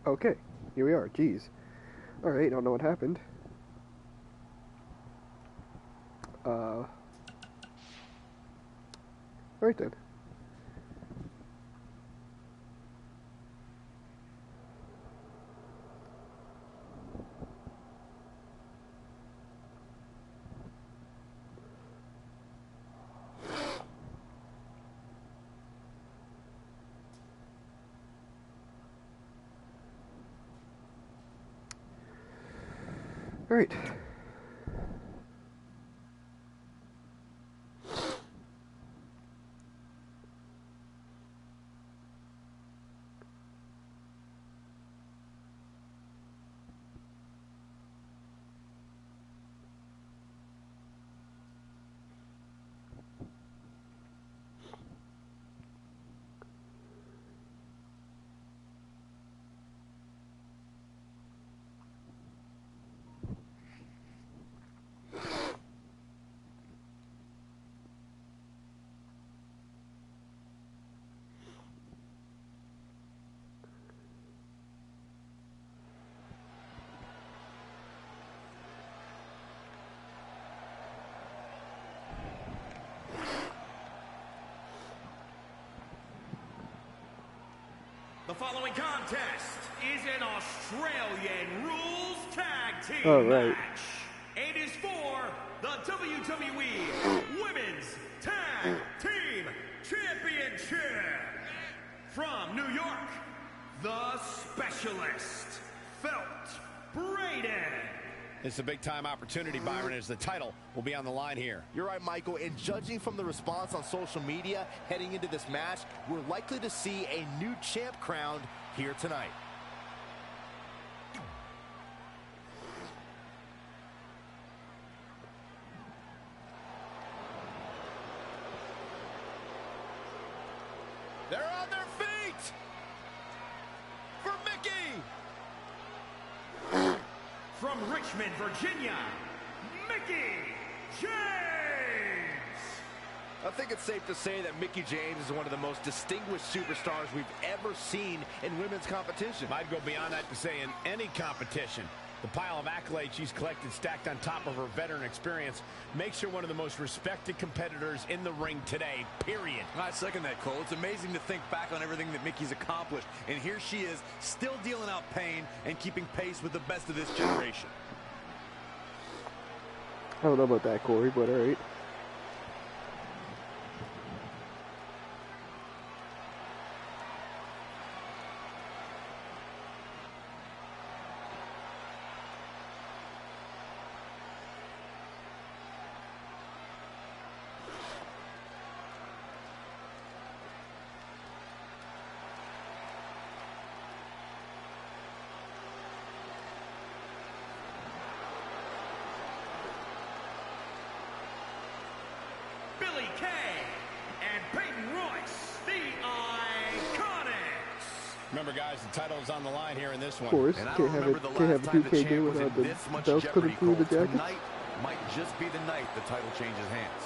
Okay, here we are. Jeez. Alright, don't know what happened. Alright then. Alright. The following contest is an Australian rules tag team match. It is for the WWE Women's Tag Team Championship. From New York, the Specialist, Felt Braden. It's a big-time opportunity, Byron, as the title will be on the line here. You're right, Michael, and judging from the response on social media heading into this match, we're likely to see a new champ crowned here tonight. They're on their feet! For Mickey! From Richmond, Virginia, Mickey James! I think it's safe to say that Mickey James is one of the most distinguished superstars we've ever seen in women's competition. I'd go beyond that to say in any competition. The pile of accolades she's collected stacked on top of her veteran experience makes her one of the most respected competitors in the ring today, period. I second that, Cole. It's amazing to think back on everything that Mickey's accomplished. And here she is, still dealing out pain and keeping pace with the best of this generation. I don't know about that, Corey, but alright. Billy Kay and Peyton Royce, the Iconics. Remember, guys, the title is on the line here in this one. Of course, And I can't don't have remember it. the Can't have last a time the 2K champ game was in without the this much belts coming jeopardy, through the Cole. jacket. Tonight might just be the night the title changes hands.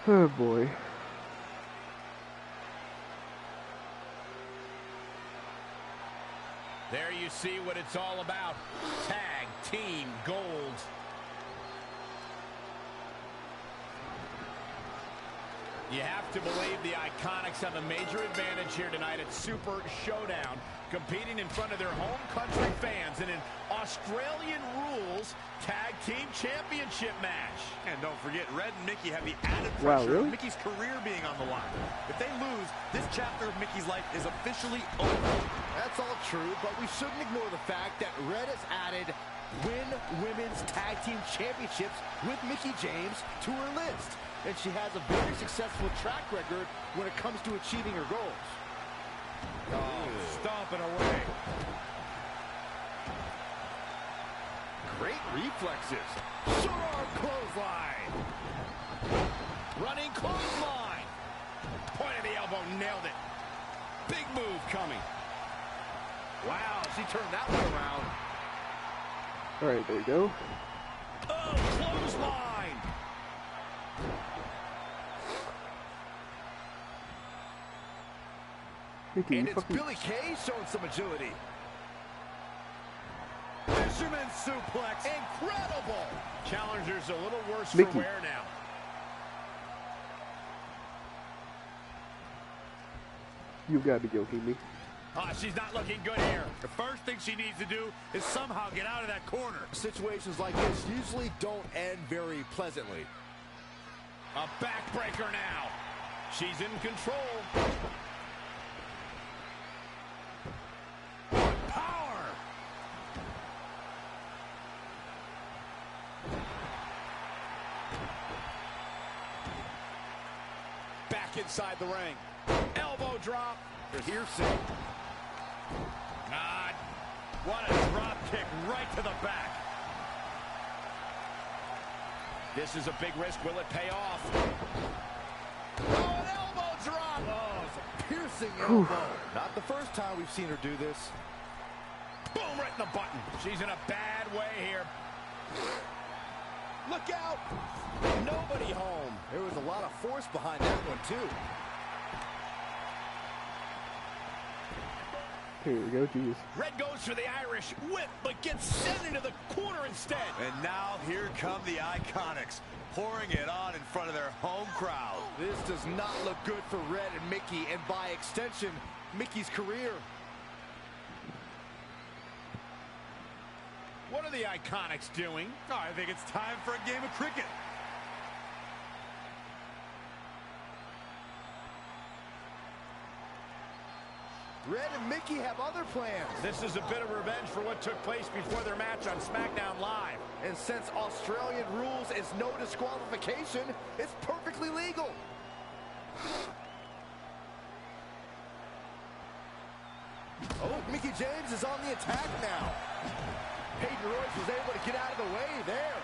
Oh boy. There you see what it's all about. Tag Team Gold. You have to believe the Iconics have a major advantage here tonight at Super Showdown, competing in front of their home country fans in an Australian Rules Tag Team Championship match. And don't forget, Red and Mickey have the added pressure really? of Mickey's career being on the line. If they lose, this chapter of Mickey's life is officially over. That's all true, but we shouldn't ignore the fact that Red has added Women's Tag Team Championships with Mickie James to her list. And she has a very successful track record when it comes to achieving her goals. Oh, stomping away. Great reflexes. Short arm clothesline. Running clothesline. Point of the elbow, nailed it. Big move coming. Wow, she turned that one around. All right, there you go. Oh, clothesline. Mickey, And you it's fucking... Billie Kay showing some agility. Fisherman suplex. Incredible. Challenger's a little worse Mickey. for wear now. You gotta be joking me. Oh, she's not looking good here. The first thing she needs to do is somehow get out of that corner. Situations like this usually don't end very pleasantly. A backbreaker now. She's in control. Power. Back inside the ring. Elbow drop. Piercing. God. What a drop kick right to the back. This is a big risk. Will it pay off? Oh, an elbow drop. Oh, it's a piercing elbow. Not the first time we've seen her do this. Boom, right in the button. She's in a bad way here. Look out. Nobody home. There was a lot of force behind that one, too. Here we go, jeez. Red goes for the Irish whip, but gets sent into the corner instead. And now here come the Iconics, pouring it on in front of their home crowd. This does not look good for Red and Mickey, and by extension, Mickey's career. What are the Iconics doing? Oh, I think it's time for a game of cricket. Red and Mickey have other plans. This is a bit of revenge for what took place before their match on SmackDown Live. And since Australian rules is no disqualification, it's perfectly legal. Oh, Mickie James is on the attack now. Peyton Royce was able to get out of the way there.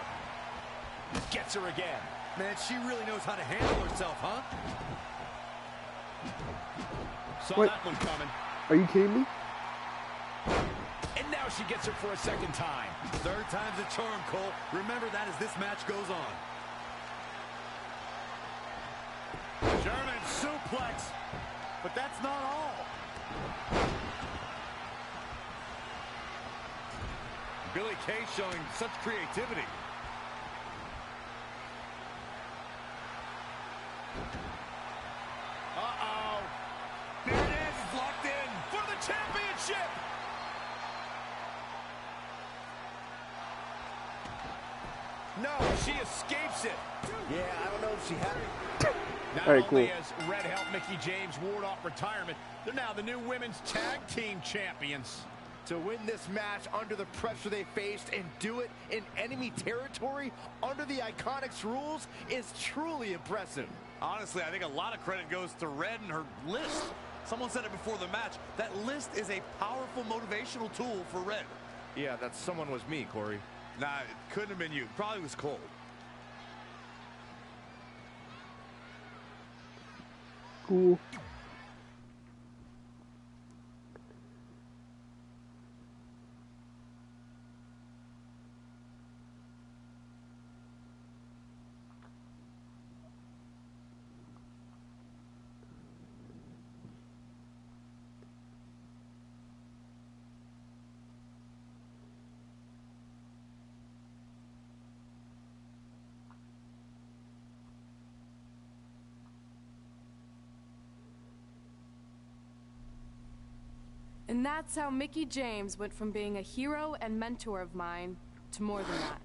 Gets her again. Man, she really knows how to handle herself, huh? Saw What? that one coming. Are you kidding me? And now she gets her for a second time. Third time's a charm, Cole. Remember that as this match goes on. German suplex. But that's not all. Billie Kay showing such creativity. Uh-oh. There it is. It's locked in for the championship. No, she escapes it. Yeah, I don't know if she had it. Not All right, only cool. has Red helped Mickie James ward off retirement, they're now the new women's tag team champions. To win this match under the pressure they faced and do it in enemy territory under the Iconics rules is truly impressive. Honestly, I think a lot of credit goes to Red and her list. Someone said it before the match. That list is a powerful motivational tool for Red. Yeah, that someone was me, Corey. Nah, it couldn't have been you. Probably was Cole. Cool. And that's how Mickie James went from being a hero and mentor of mine to more than that.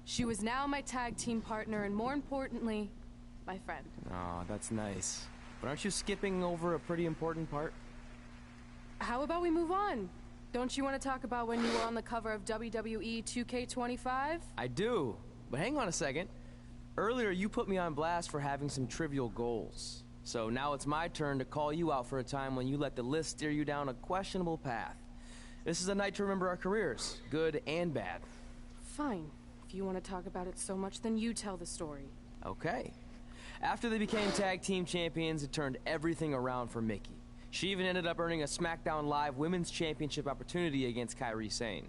She was now my tag team partner and, more importantly, my friend. Aw, that's nice. But aren't you skipping over a pretty important part? How about we move on? Don't you want to talk about when you were on the cover of WWE 2K25? I do, but hang on a second. Earlier, you put me on blast for having some trivial goals. So now it's my turn to call you out for a time when you let the list steer you down a questionable path. This is a night to remember our careers, good and bad. Fine. If you want to talk about it so much, then you tell the story. Okay. After they became tag team champions, it turned everything around for Mickie. She even ended up earning a SmackDown Live Women's Championship opportunity against Kairi Sane.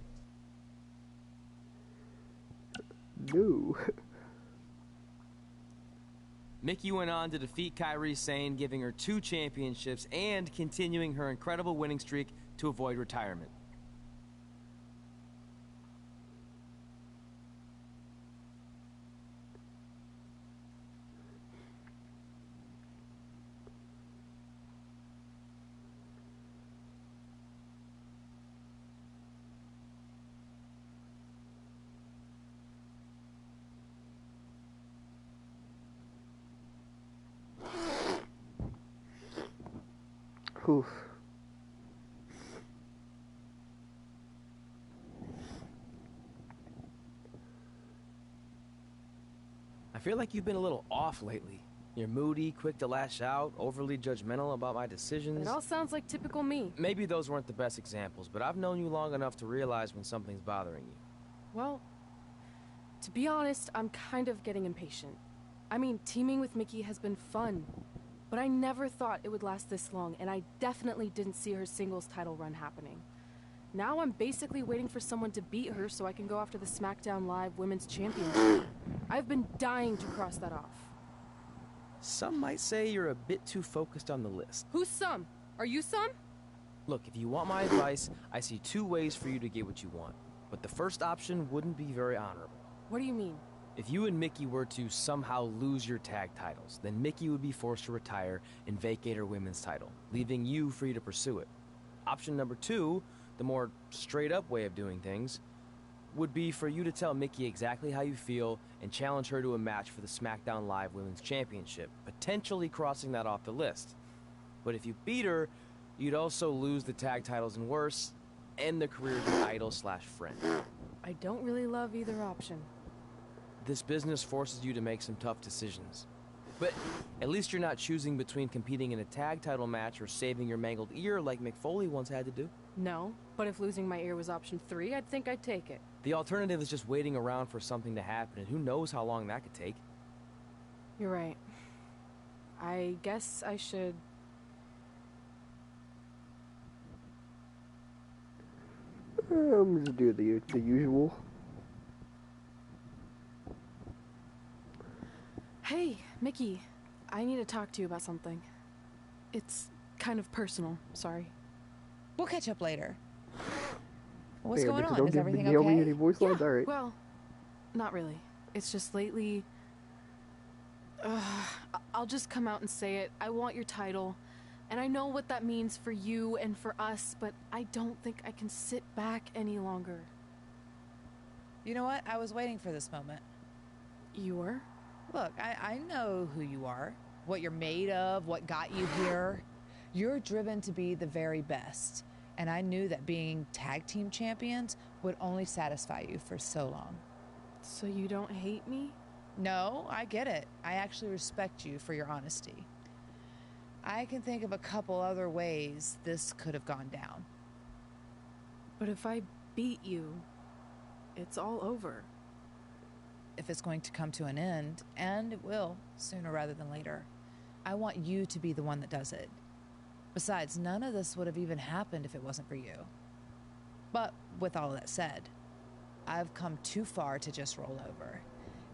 No. Mickie went on to defeat Kairi Sane, giving her 2 championships and continuing her incredible winning streak to avoid retirement. Oof. I feel like you've been a little off lately. You're moody, quick to lash out, overly judgmental about my decisions. It all sounds like typical me. Maybe those weren't the best examples, but I've known you long enough to realize when something's bothering you. Well, to be honest, I'm kind of getting impatient. I mean, teaming with Mickie has been fun, but I never thought it would last this long, and I definitely didn't see her singles title run happening. Now I'm basically waiting for someone to beat her so I can go after the SmackDown Live Women's Championship. I've been dying to cross that off. Some might say you're a bit too focused on the list. Who's some? Are you some? Look, if you want my advice, I see 2 ways for you to get what you want. But the first option wouldn't be very honorable. What do you mean? If you and Mickie were to somehow lose your tag titles, then Mickie would be forced to retire and vacate her women's title, leaving you free to pursue it. Option number 2, the more straight-up way of doing things, would be for you to tell Mickie exactly how you feel and challenge her to a match for the SmackDown Live Women's Championship, potentially crossing that off the list. But if you beat her, you'd also lose the tag titles and worse, end the career of your idol/friend. I don't really love either option. This business forces you to make some tough decisions. But at least you're not choosing between competing in a tag title match or saving your mangled ear like Mick Foley once had to do. No, but if losing my ear was option 3, I'd think I'd take it. The alternative is just waiting around for something to happen, and who knows how long that could take. You're right. I guess I should... Just do the usual. Hey, Mickie, I need to talk to you about something. It's kind of personal, sorry. We'll catch up later. What's Hey, going Mitchell, on? don't Is give everything Naomi okay? any voice lines? All right. Well, not really. It's just lately... I'll just come out and say it. I want your title. And I know what that means for you and for us, but I don't think I can sit back any longer. You know what? I was waiting for this moment. You were? Look, I know who you are, what you're made of, what got you here. You're driven to be the very best. And I knew that being tag team champions would only satisfy you for so long. So you don't hate me? No, I get it. I actually respect you for your honesty. I can think of a couple other ways this could have gone down. But if I beat you, it's all over. If it's going to come to an end, and it will, sooner rather than later, I want you to be the one that does it. Besides, none of this would have even happened if it wasn't for you. But with all of that said, I've come too far to just roll over.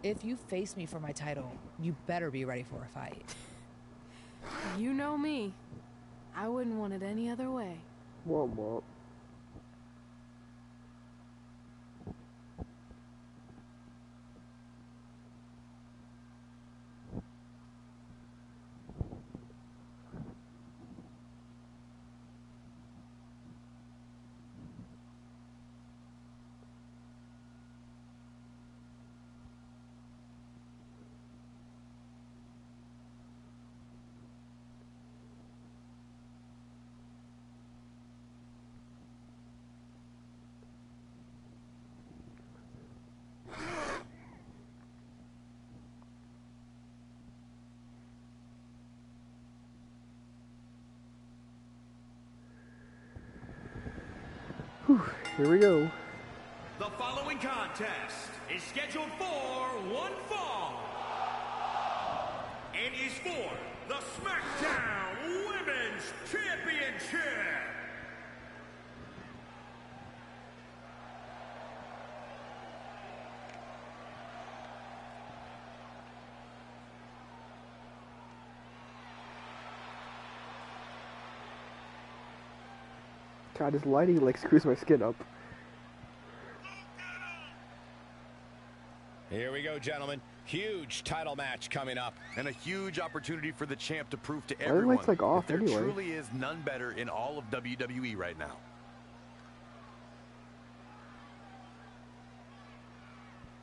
If you face me for my title, you better be ready for a fight. You know me. I wouldn't want it any other way. Womp womp. Whew, here we go. The following contest is scheduled for one fall and is for the SmackDown Women's Championship. God, this lighting like screws my skin up. Here we go, gentlemen. Huge title match coming up. And a huge opportunity for the champ to prove to Why are the everyone lights, like, off that there anyway? truly is none better in all of WWE right now.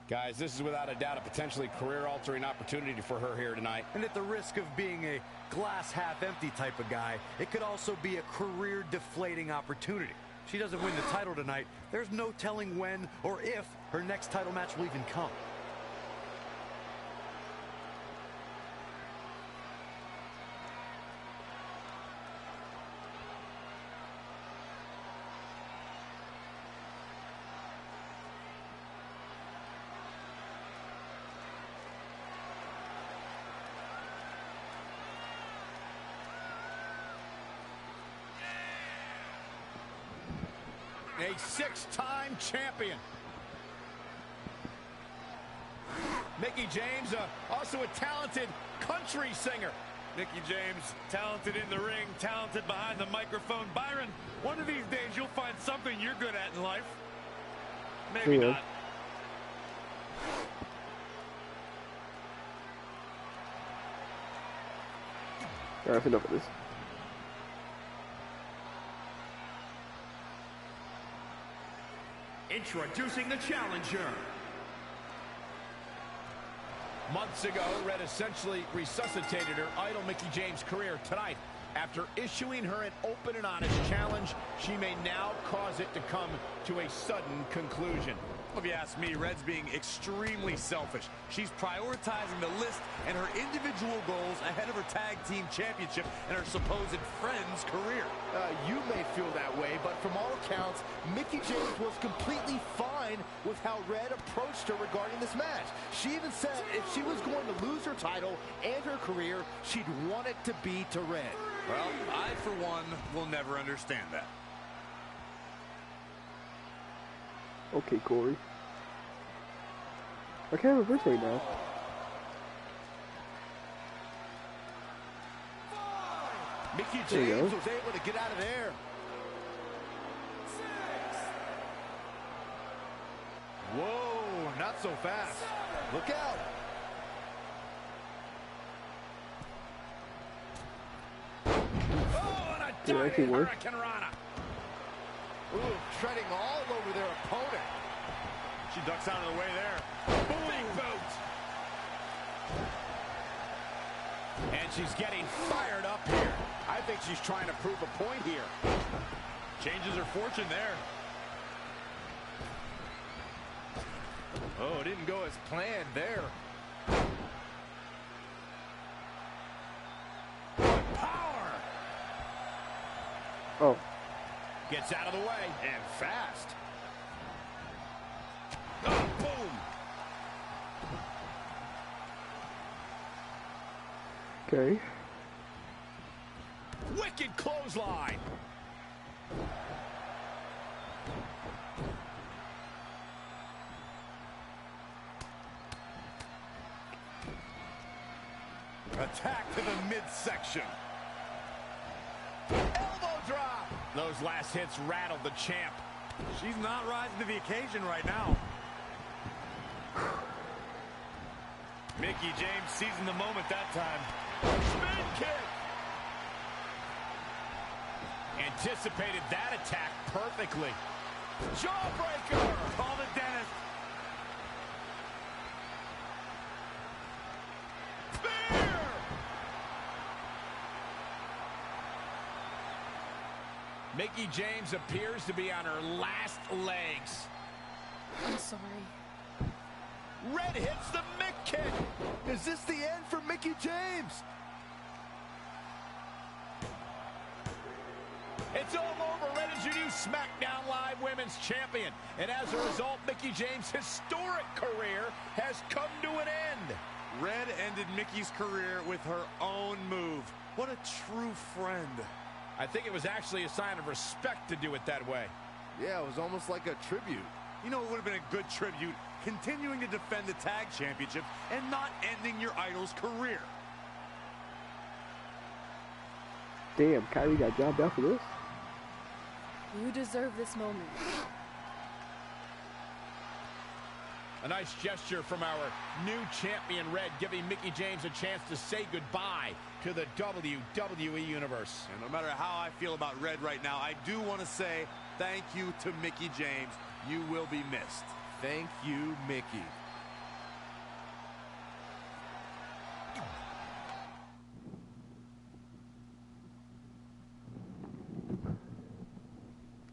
Guys, this is without a doubt a potentially career-altering opportunity for her here tonight. And at the risk of being a glass half empty type of guy, it could also be a career deflating opportunity. If she doesn't win the title tonight, there's no telling when or if her next title match will even come. A six-time champion. Mickie James, also a talented country singer. Mickie James, talented in the ring, talented behind the microphone. Byron, one of these days you'll find something you're good at in life. Maybe Yeah. not. Alright, enough of this. Introducing the challenger. Months ago, Red essentially resuscitated her idol Mickie James' career. Tonight, after issuing her an open and honest challenge, she may now cause it to come to a sudden conclusion. If you ask me, Red's being extremely selfish. She's prioritizing the list and her individual goals ahead of her tag team championship and her supposed friend's career. You may feel that way, but from all accounts, Mickie James was completely fine with how Red approached her regarding this match. She even said if she was going to lose her title and her career, she'd want it to be to Red. Well, I, for one, will never understand that. Okay, Corey. I can't reverse right now. Mickie There you James go. was able to get out of there. Whoa, not so fast. Look out. Oh, and a Did it actually diving work? Hurricane Rana. Ooh, treading all over their opponent. She ducks out of the way there. Big boot. And she's getting fired up here. I think she's trying to prove a point here. Changes her fortune there. Oh, it didn't go as planned there. Power. Oh, Gets out of the way. And fast. Oh, boom. okay. Wicked clothesline. Attack to the midsection. Elbow drop. Those last hits rattled the champ. She's not rising to the occasion right now. Mickie James seizing the moment that time. Spin kick. Anticipated that attack perfectly. Jawbreaker. Call the dentist. Spear. Mickie James appears to be on her last legs. I'm sorry. Red hits the Mick kick. Is this the end for Mickie James? It's all over. Red is your new SmackDown Live Women's Champion. And as a result, Mickie James' historic career has come to an end. Red ended Mickie's career with her own move. What a true friend. I think it was actually a sign of respect to do it that way. Yeah, it was almost like a tribute. You know, it would have been a good tribute, continuing to defend the tag championship and not ending your idol's career. Damn, Kyrie got jobbed out for this. You deserve this moment. A nice gesture from our new champion, Red, giving Mickie James a chance to say goodbye to the WWE Universe. And no matter how I feel about Red right now, I do want to say thank you to Mickie James. You will be missed. Thank you, Mickie.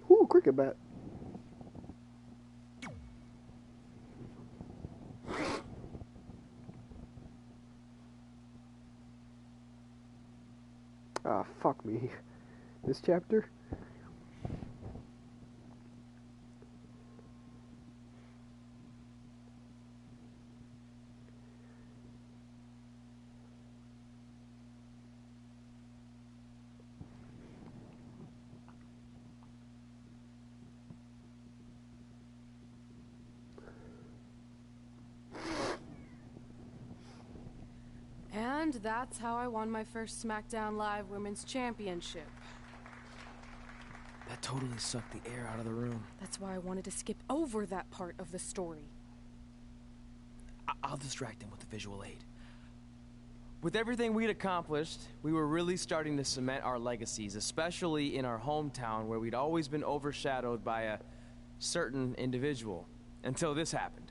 Ooh, cricket bat. Ah, fuck me. This chapter? And that's how I won my first SmackDown Live Women's Championship. That totally sucked the air out of the room. That's why I wanted to skip over that part of the story. I'll distract him with the visual aid. With everything we'd accomplished, we were really starting to cement our legacies, especially in our hometown where we'd always been overshadowed by a certain individual, until this happened.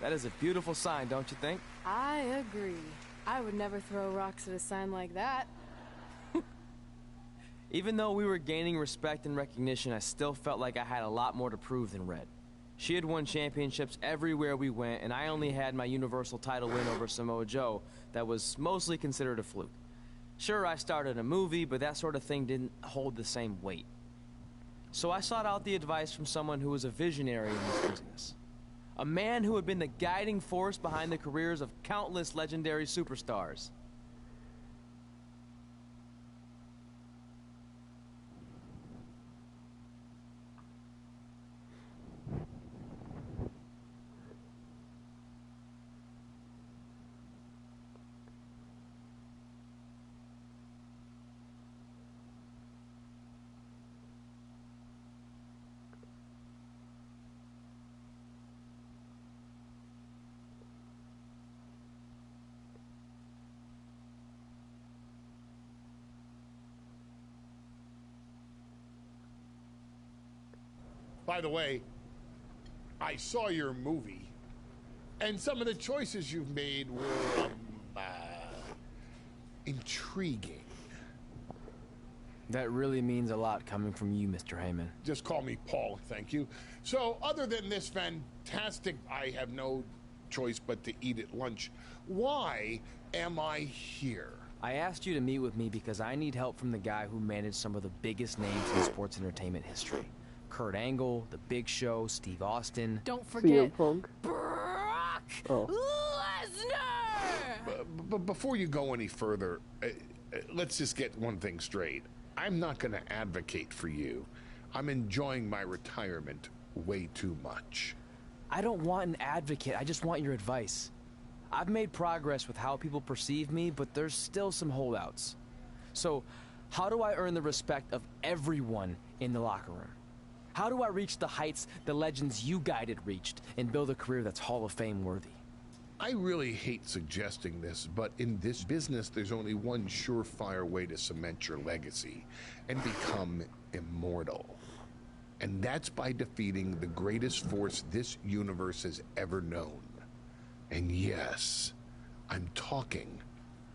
That is a beautiful sign, don't you think? I agree. I would never throw rocks at a sign like that. Even though we were gaining respect and recognition, I still felt like I had a lot more to prove than Red. She had won championships everywhere we went, and I only had my Universal title win over Samoa Joe that was mostly considered a fluke. Sure, I started a movie, but that sort of thing didn't hold the same weight. So I sought out the advice from someone who was a visionary in this business. A man who had been the guiding force behind the careers of countless legendary superstars. By the way, I saw your movie, and some of the choices you've made were intriguing. That really means a lot coming from you, Mr. Heyman. Just call me Paul, thank you. So, other than this fantastic, I have no choice but to eat at lunch, why am I here? I asked you to meet with me because I need help from the guy who managed some of the biggest names in sports entertainment history. Kurt Angle, The Big Show, Steve Austin. Don't forget CM Punk. Brock Lesnar! But before you go any further, let's just get one thing straight. I'm not going to advocate for you. I'm enjoying my retirement way too much. I don't want an advocate, I just want your advice. I've made progress with how people perceive me, but there's still some holdouts. So, how do I earn the respect of everyone in the locker room? How do I reach the heights the legends you guided reached and build a career that's Hall of Fame worthy? I really hate suggesting this, but in this business, there's only one surefire way to cement your legacy and become immortal. And that's by defeating the greatest force this universe has ever known. And yes, I'm talking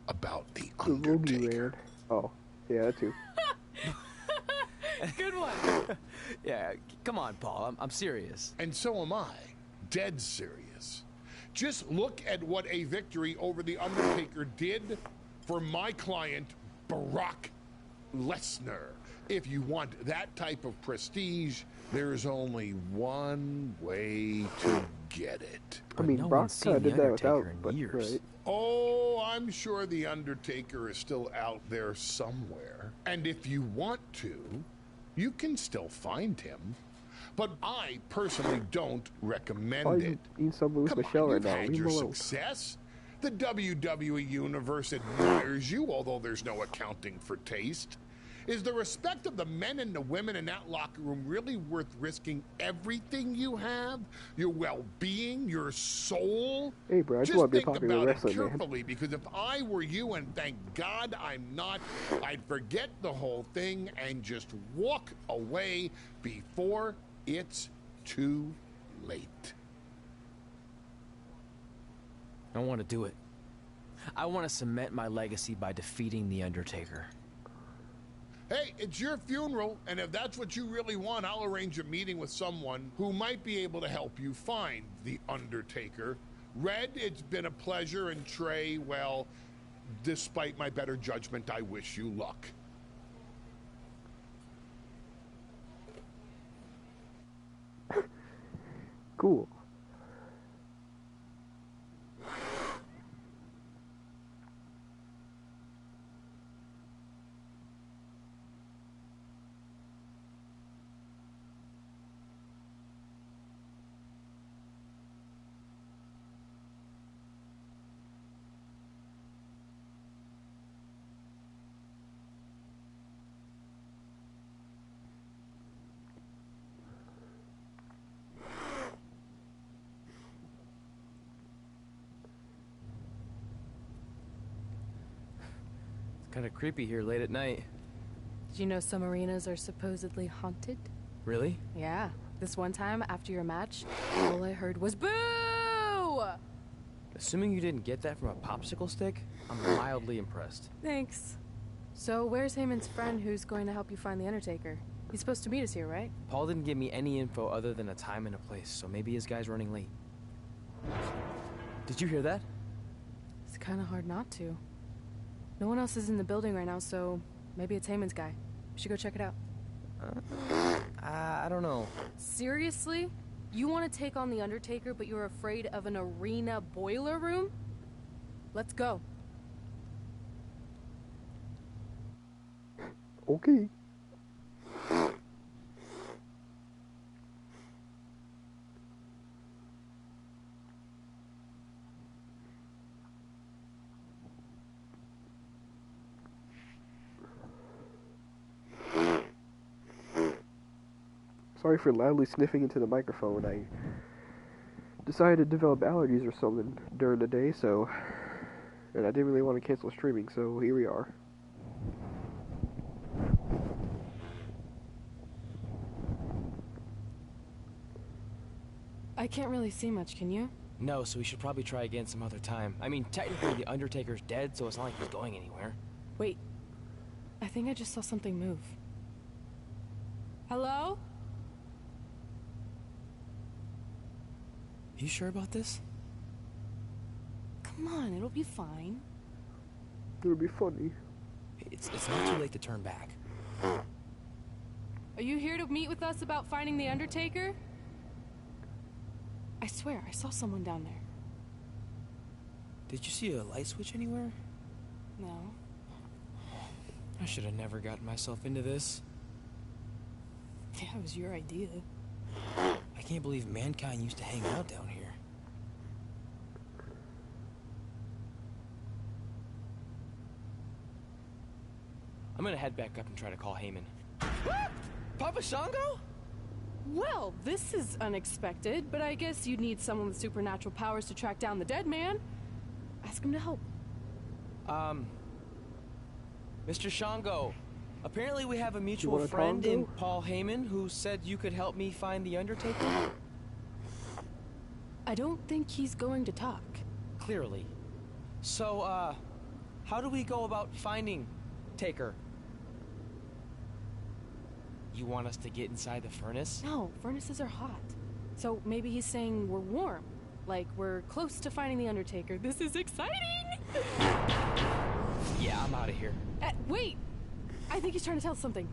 about the Undertaker. Oh, yeah, that too. Good one. Yeah, come on, Paul. I'm serious. And so am I. Dead serious. Just look at what a victory over The Undertaker did for my client, Brock Lesnar. If you want that type of prestige, there's only one way to get it. I mean, no Brock one's kind of seen did The that without, Undertaker in but years. right. Oh, I'm sure The Undertaker is still out there somewhere. And if you want to, you can still find him. But I personally don't recommend Why are it. you eating something with Come Michelle on, right you've now? had Leave your him alone. success. The WWE Universe admires you, although there's no accounting for taste. Is the respect of the men and the women in that locker room really worth risking everything you have? Your well-being, your soul? Hey, bro, I just Just want to be a think popular about it wrestler, man. carefully, because if I were you, and thank God I'm not, I'd forget the whole thing and just walk away before it's too late. I don't want to do it. I want to cement my legacy by defeating The Undertaker. Hey, it's your funeral, and if that's what you really want, I'll arrange a meeting with someone who might be able to help you find The Undertaker. Red, it's been a pleasure, and Trey, well, despite my better judgment, I wish you luck. Cool. It's kind of creepy here late at night. Did you know some arenas are supposedly haunted? Really? Yeah. This one time, after your match, all I heard was boo! Assuming you didn't get that from a popsicle stick, I'm mildly impressed. Thanks. So, where's Heyman's friend who's going to help you find The Undertaker? He's supposed to meet us here, right? Paul didn't give me any info other than a time and a place, so maybe his guy's running late. Did you hear that? It's kind of hard not to. No one else is in the building right now, so maybe it's Heyman's guy. We should go check it out. I don't know. Seriously? You want to take on The Undertaker, but you're afraid of an arena boiler room? Let's go. Okay. Sorry for loudly sniffing into the microphone. I decided to develop allergies or something during the day, and I didn't really want to cancel streaming, so here we are. I can't really see much, can you? No, so we should probably try again some other time. I mean, technically The Undertaker's dead, so it's not like he's going anywhere. Wait. I think I just saw something move. Hello? You sure about this? Come on, it'll be fine. It'll be funny. It's not too late to turn back. Are you here to meet with us about finding The Undertaker? I swear, I saw someone down there. Did you see a light switch anywhere? No. I should have never gotten myself into this. Yeah, it was your idea. I can't believe mankind used to hang out down here. I'm gonna head back up and try to call Heyman. Papa Shango? Well, this is unexpected, but I guess you'd need someone with supernatural powers to track down the dead man. Ask him to help. Mr. Shango, apparently we have a mutual friend in Paul Heyman who said you could help me find The Undertaker. I don't think he's going to talk. Clearly. So, how do we go about finding Taker? You want us to get inside the furnace? No, furnaces are hot. So maybe he's saying we're warm. Like, we're close to finding the Undertaker. This is exciting! Yeah, I'm out of here. Wait! I think he's trying to tell us something.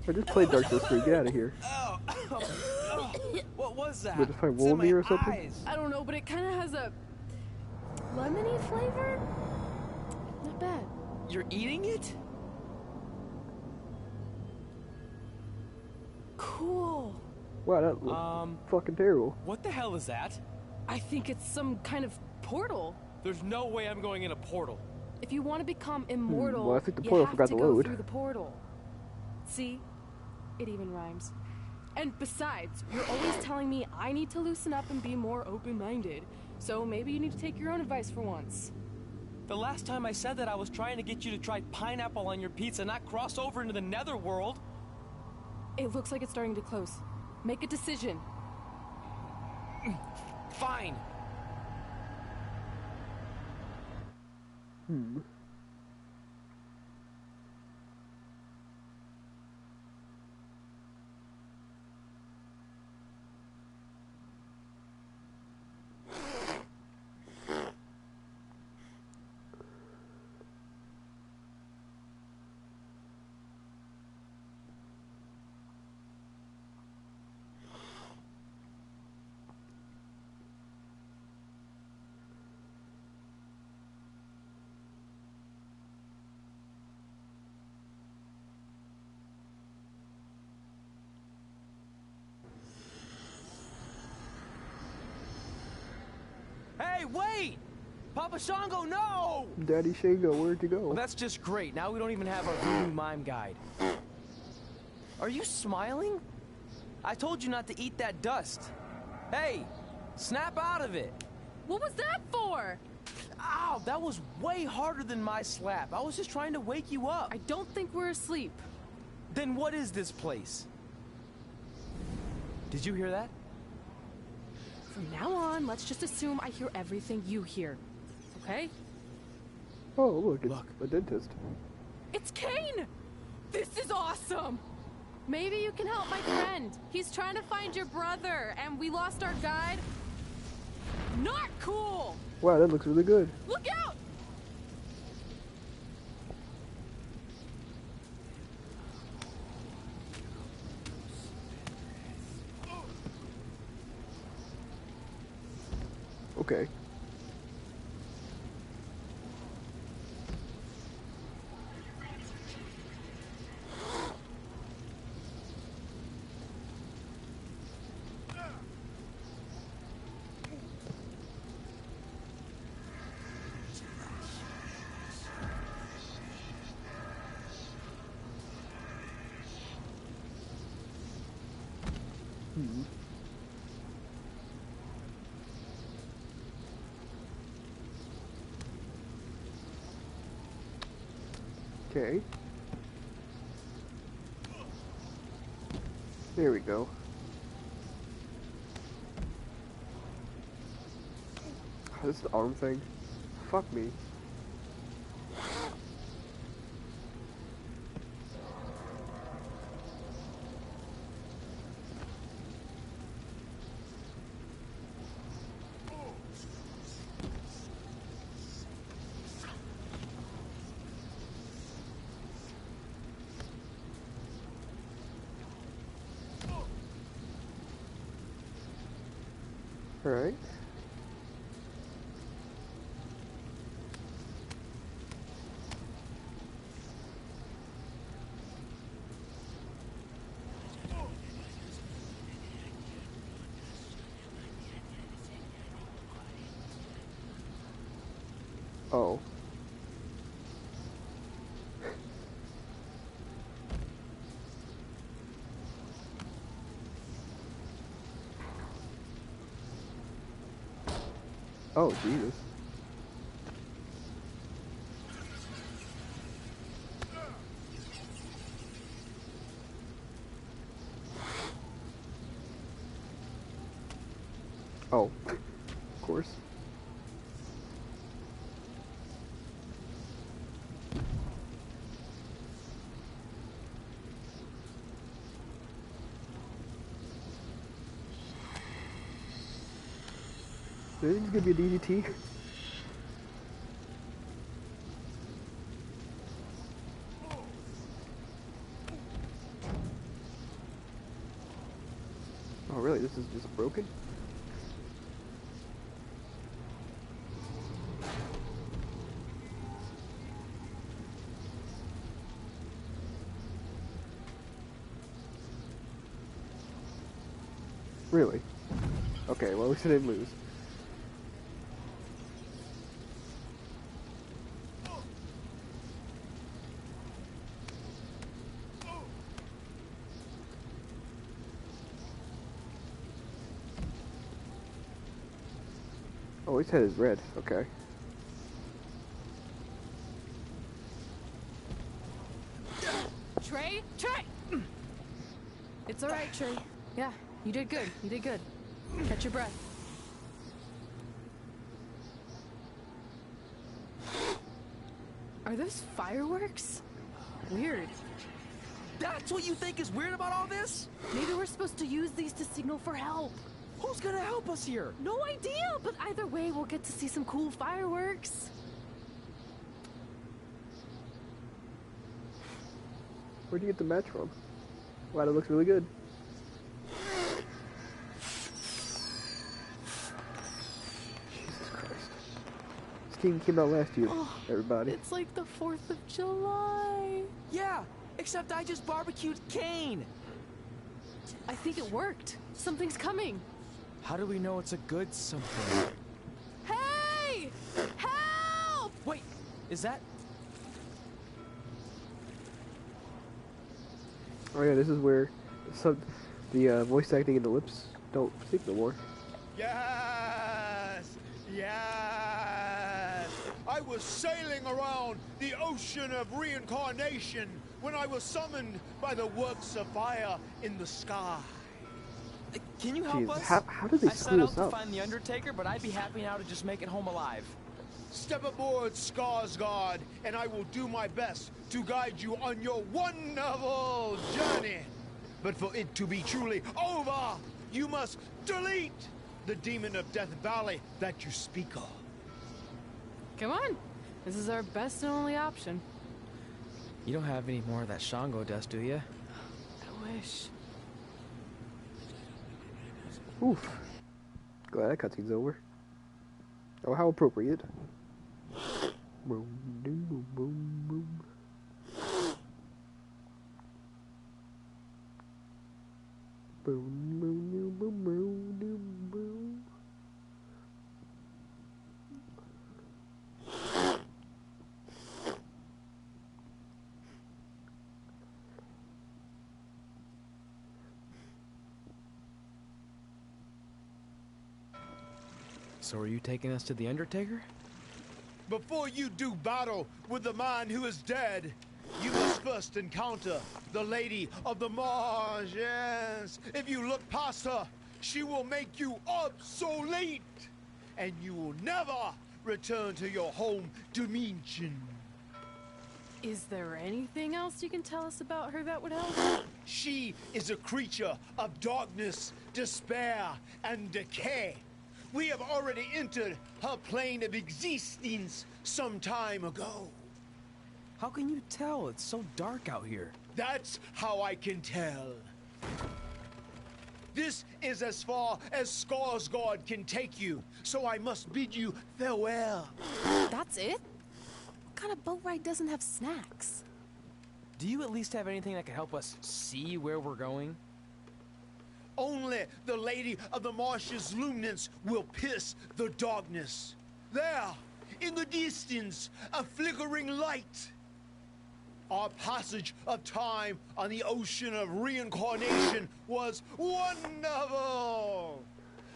I just played Dark Souls 3. Get out of here. What was that? Did it find Wolomir or something? Eyes. I don't know, but it kind of has a lemony flavor? Not bad. You're eating it? Cool. Wow, that looks fucking terrible. What the hell is that? I think it's some kind of portal. There's no way I'm going in a portal. If you want to become immortal, well, I think the you portal have forgot to to go load. through the portal. See? It even rhymes. And besides, you're always telling me I need to loosen up and be more open-minded. So maybe you need to take your own advice for once. The last time I said that, I was trying to get you to try pineapple on your pizza, not cross over into the netherworld. It looks like it's starting to close. Make a decision. Fine. Hey, wait! Papa Shango, no! Daddy Shango, where'd you go? Well, that's just great. Now we don't even have our voodoo mime guide. Are you smiling? I told you not to eat that dust. Hey, snap out of it. What was that for? Ow, that was way harder than my slap. I was just trying to wake you up. I don't think we're asleep. Then what is this place? Did you hear that? From now on, let's just assume I hear everything you hear. Okay? Oh, look, it's a dentist. It's Kane! This is awesome! Maybe you can help my friend. He's trying to find your brother, and we lost our guide. Not cool! Wow, that looks really good. Look out! Okay. Okay. There we go. This is the arm thing. Fuck me. Alright. Oh. Oh, Jesus. Oh, of course. Do you think it's gonna be a DDT? Oh really, this is just broken? Really? Okay, well at least I didn't lose. Oh, his head is red. Okay. Trey? Trey! It's alright, Trey. Yeah, you did good. You did good. Catch your breath. Are those fireworks? Weird. That's what you think is weird about all this? Maybe we're supposed to use these to signal for help. Who's gonna help us here? No idea, but either way, we'll get to see some cool fireworks. Where'd you get the match from? Wow, that looks really good. Jesus Christ. This game came out last year, everybody. It's like the 4th of July. Yeah, except I just barbecued Kane. I think it worked. Something's coming. How do we know it's a good something? Hey! Help! Wait, is that... Oh yeah, this is where the voice acting and the lips don't speak no more. Yes! Yes! I was sailing around the ocean of reincarnation when I was summoned by the works of fire in the sky. Can you help Jeez, us? how did they I set screw out this to up? find the Undertaker, but I'd be happy now to just make it home alive. Step aboard, Skarsgård, and I will do my best to guide you on your wonderful journey. But for it to be truly over, you must delete the demon of Death Valley that you speak of. Come on. This is our best and only option. You don't have any more of that Shango dust, do you? I wish. Oof. Glad that cutscene's over. Oh, how appropriate. Boom, boom, boom, boom, boom. Boom, boom, boom, boom, boom, boom, boom. So are you taking us to the Undertaker? Before you do battle with the man who is dead, you must first encounter the Lady of the Marsh. Yes. If you look past her, she will make you obsolete, and you will never return to your home dimension. Is there anything else you can tell us about her that would help? She is a creature of darkness, despair, and decay. We have already entered her plane of existence some time ago. How can you tell? It's so dark out here. That's how I can tell. This is as far as Skarsgård can take you, so I must bid you farewell. That's it? What kind of boat ride doesn't have snacks? Do you at least have anything that can help us see where we're going? Only the Lady of the Marsh's luminance will pierce the darkness. There, in the distance, a flickering light. Our passage of time on the ocean of reincarnation was wonderful.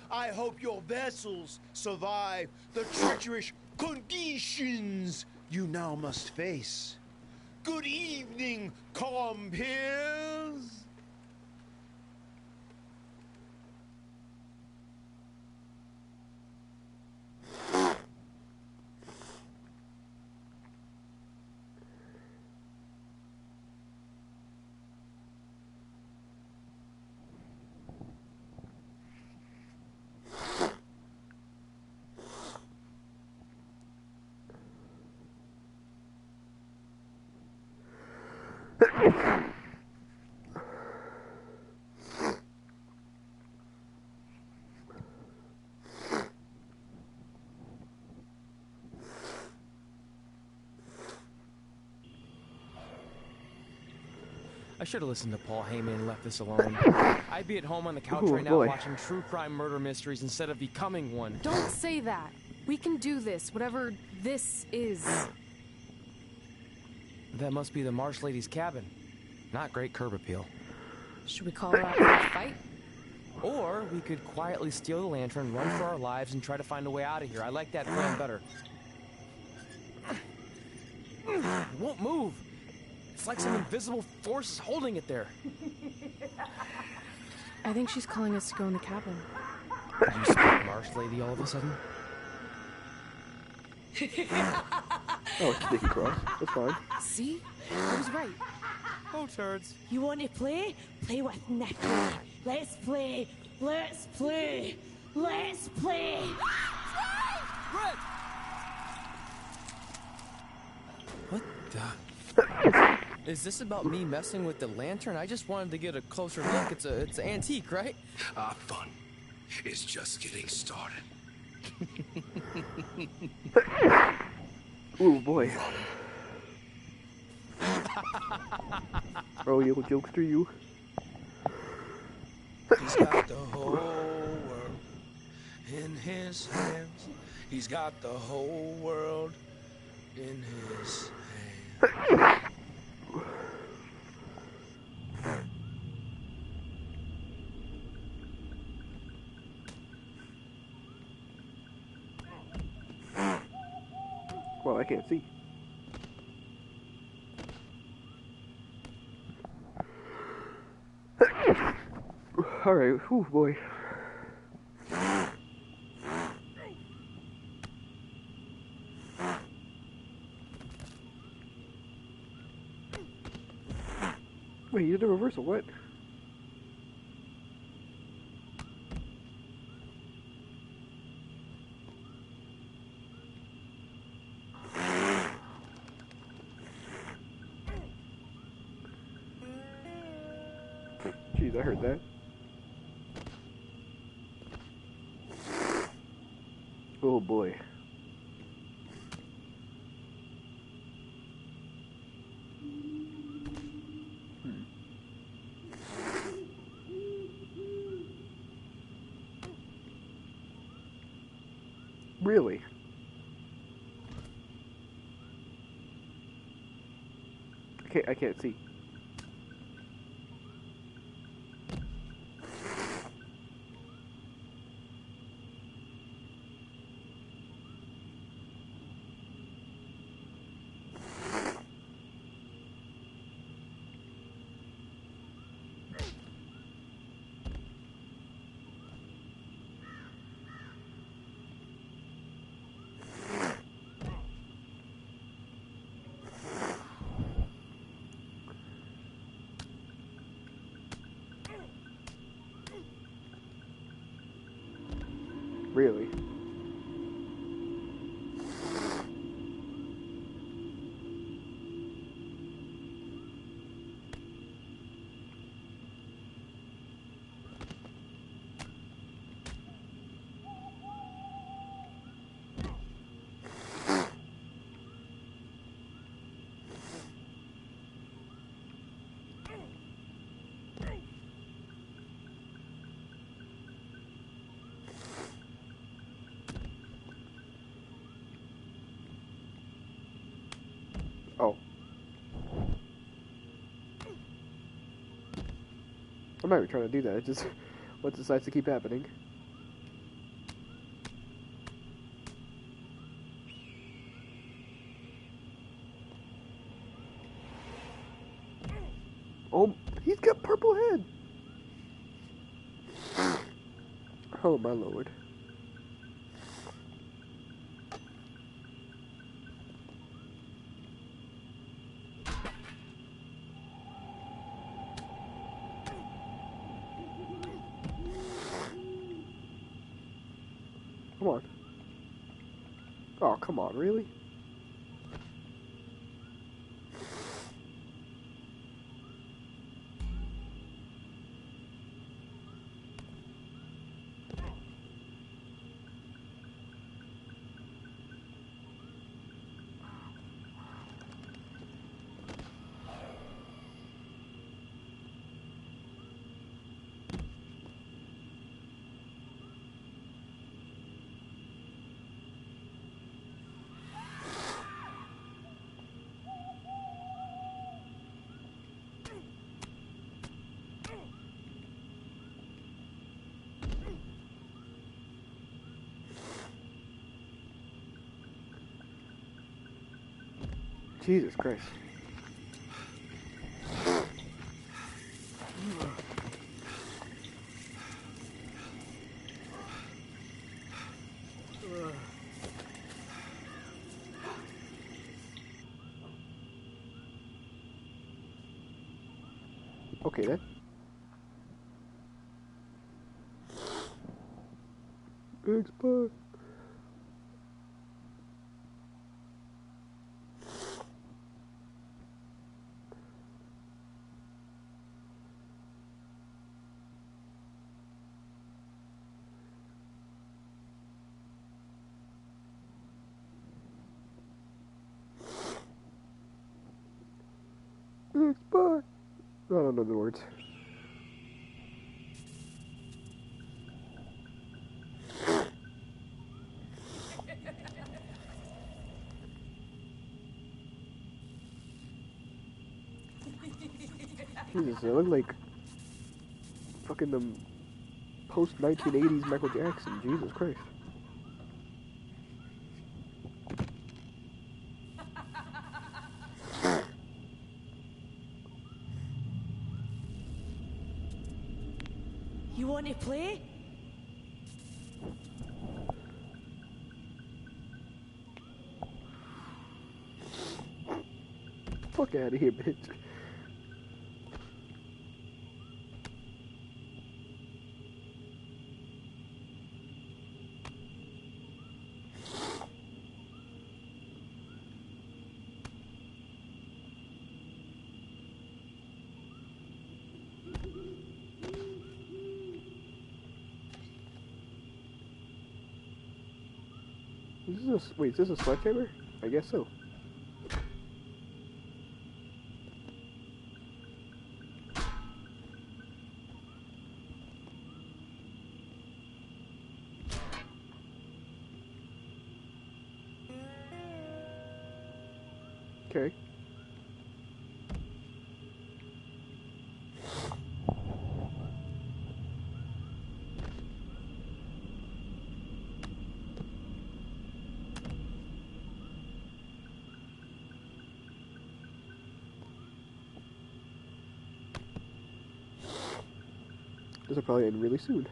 I hope your vessels survive the treacherous conditions you now must face. Good evening, compeers. I should have listened to Paul Heyman and left this alone. I'd be at home on the couch Ooh, right now boy. watching true crime murder mysteries instead of becoming one. Don't say that. We can do this, whatever this is. That must be the Marsh Lady's cabin. Not great curb appeal. Should we call her out for a fight? Or we could quietly steal the lantern, run for our lives, and try to find a way out of here. I like that plan better. It won't move. It's like some invisible force is holding it there. I think she's calling us to go in the cabin. Did you speak Marsh Lady all of a sudden? Oh, it's Nikki Cross. That's fine. See? I was right. Oh, turds. You want to play? Play with Nikki. Let's play. Let's play. Let's play. Red! What the? Is this about me messing with the lantern? I just wanted to get a closer look. It's an antique, right? Our fun is just getting started. Ooh, boy. Oh, you jokester, you. He's got the whole world in his hands. He's got the whole world in his hands. Well, I can't see. Alright, whew, boy. Wait, you did a reversal, what? Jeez, I heard that. Oh boy. Really? I can't see. Really? Oh. I'm not even trying to do that, it's just what decides to keep happening. Oh, he's got purple head! Oh my lord. Come on. Oh, come on, really? Jesus Christ. Okay then. Xbox. Xbox. I don't know the words. Jesus, they look like fucking the post 1980s Michael Jackson. Jesus Christ. You want to play? Fuck out of here, bitch. Wait, is this a sledgehammer? I guess so. Okay. This will probably end really soon.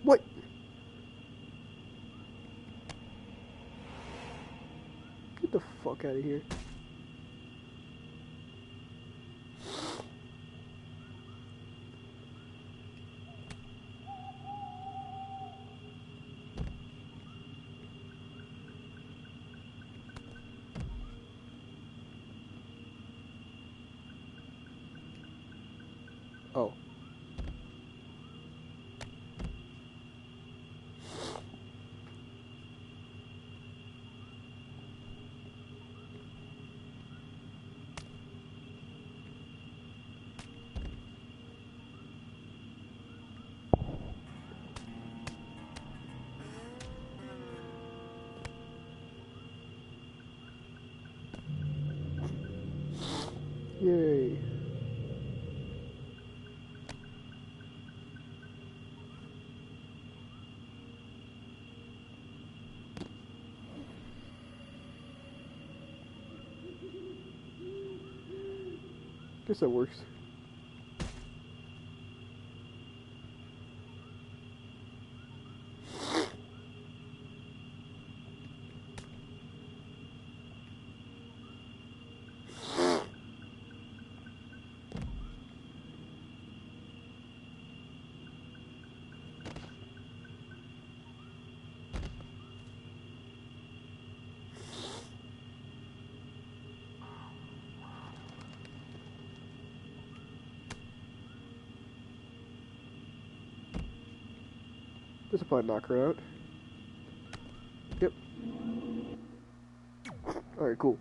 What? Get the fuck out of here. Oh. Yay. Guess that works. This will probably knock her out. Yep. Alright, cool.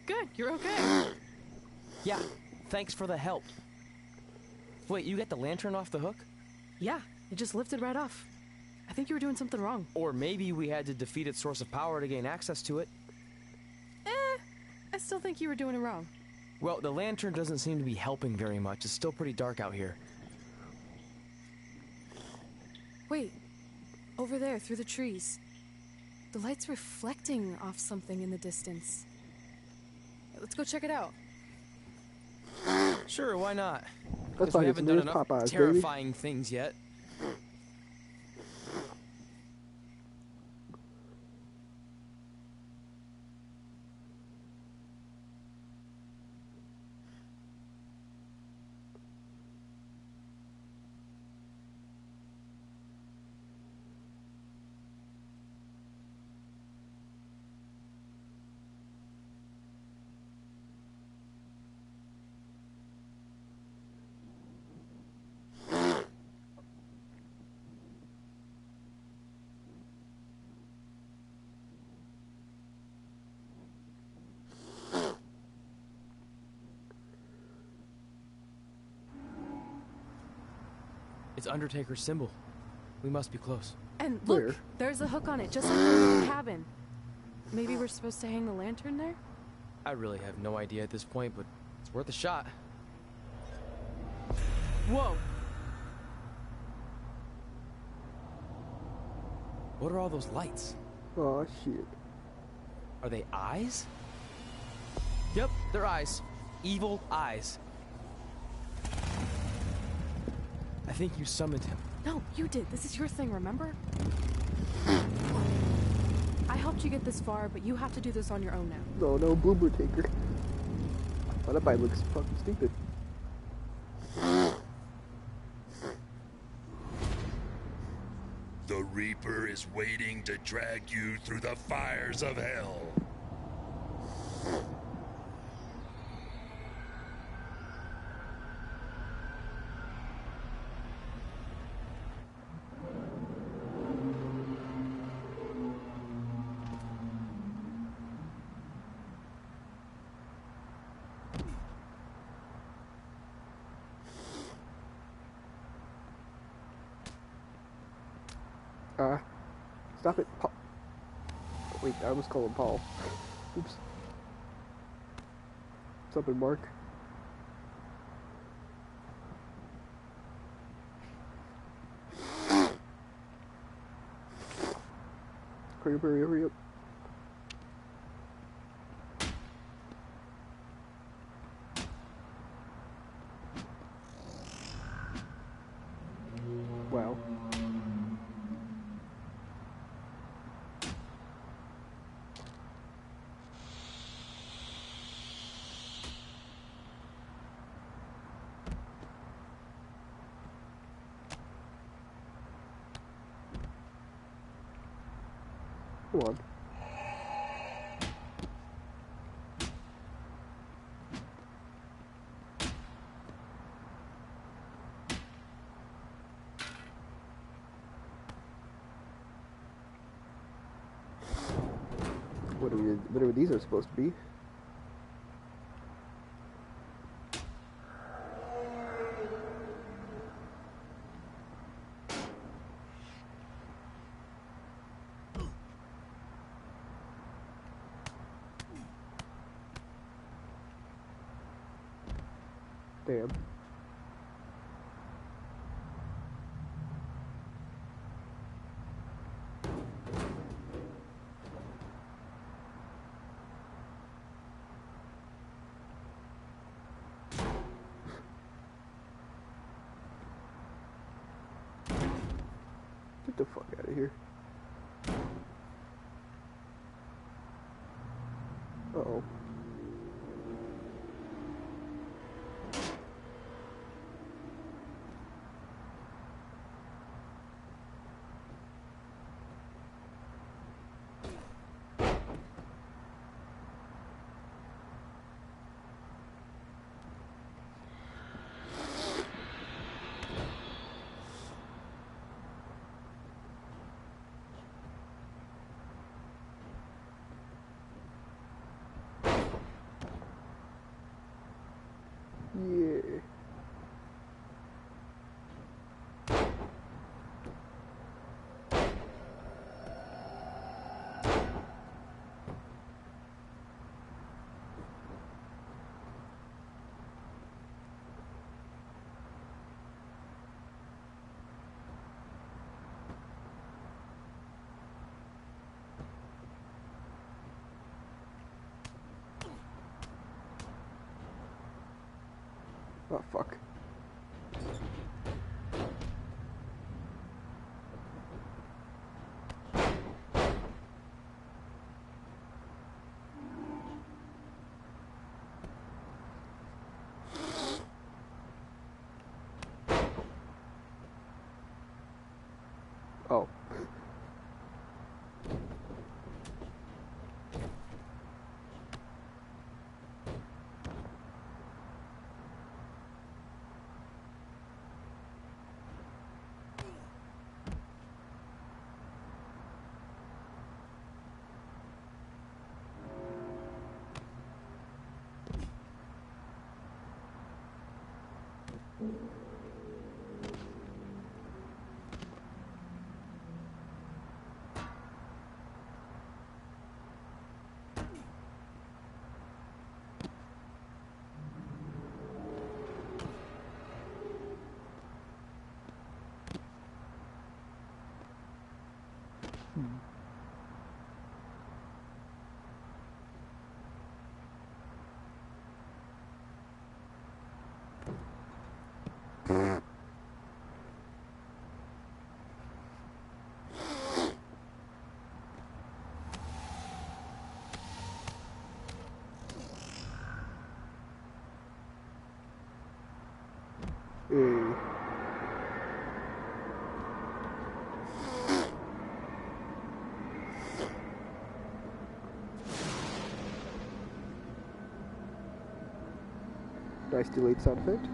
Good, you're okay. Yeah, thanks for the help. Wait, you got the lantern off the hook? Yeah, it just lifted right off. I think you were doing something wrong. Or maybe we had to defeat its source of power to gain access to it. I still think you were doing it wrong. Well, the lantern doesn't seem to be helping very much. It's still pretty dark out here. Wait, over there, through the trees. The light's reflecting off something in the distance. Let's go check it out. Sure, why not? That's Because like we it's haven't done near enough Popeyes, baby. terrifying things yet. It's Undertaker's symbol. We must be close. And look, Where? there's a hook on it, just like in the cabin. Maybe we're supposed to hang the lantern there? I really have no idea at this point, but it's worth a shot. Whoa! What are all those lights? Oh shit. Are they eyes? Yep, they're eyes. Evil eyes. I think you summoned him. No, you did. This is your thing, remember? I helped you get this far, but you have to do this on your own now. No, Bloober Taker. Oh, that bite looks fucking stupid. The Reaper is waiting to drag you through the fires of hell. Stop it, Paul. Wait, I almost called him Paul. Oops. What's up, Mark? Hurry up. Wow. Come on. Whatever these are supposed to be. Damn. Get the fuck out of here. Uh-oh. Oh, fuck. Oh. Nice delayed sound effect.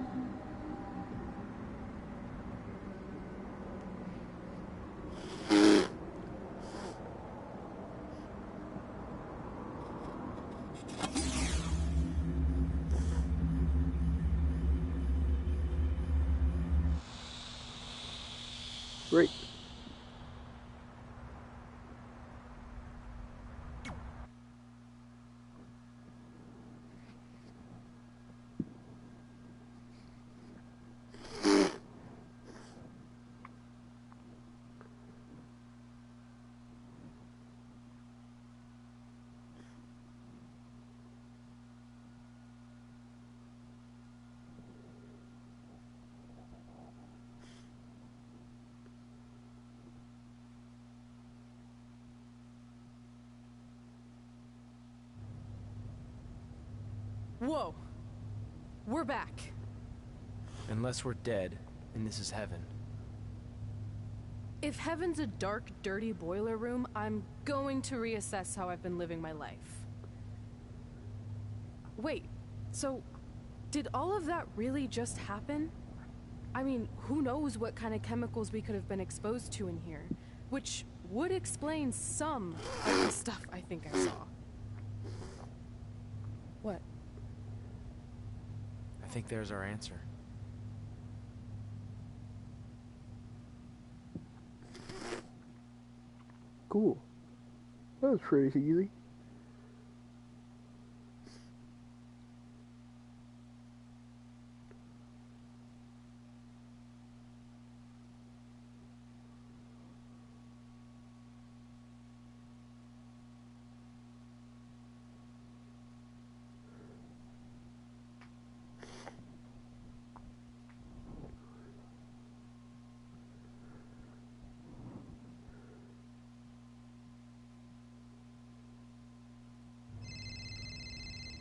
Great. Whoa. We're back. Unless we're dead, and this is heaven. If heaven's a dark, dirty boiler room, I'm going to reassess how I've been living my life. Wait, so did all of that really just happen? I mean, who knows what kind of chemicals we could have been exposed to in here, which would explain some of the stuff I think I saw. What? I think there's our answer. Cool. That was pretty easy.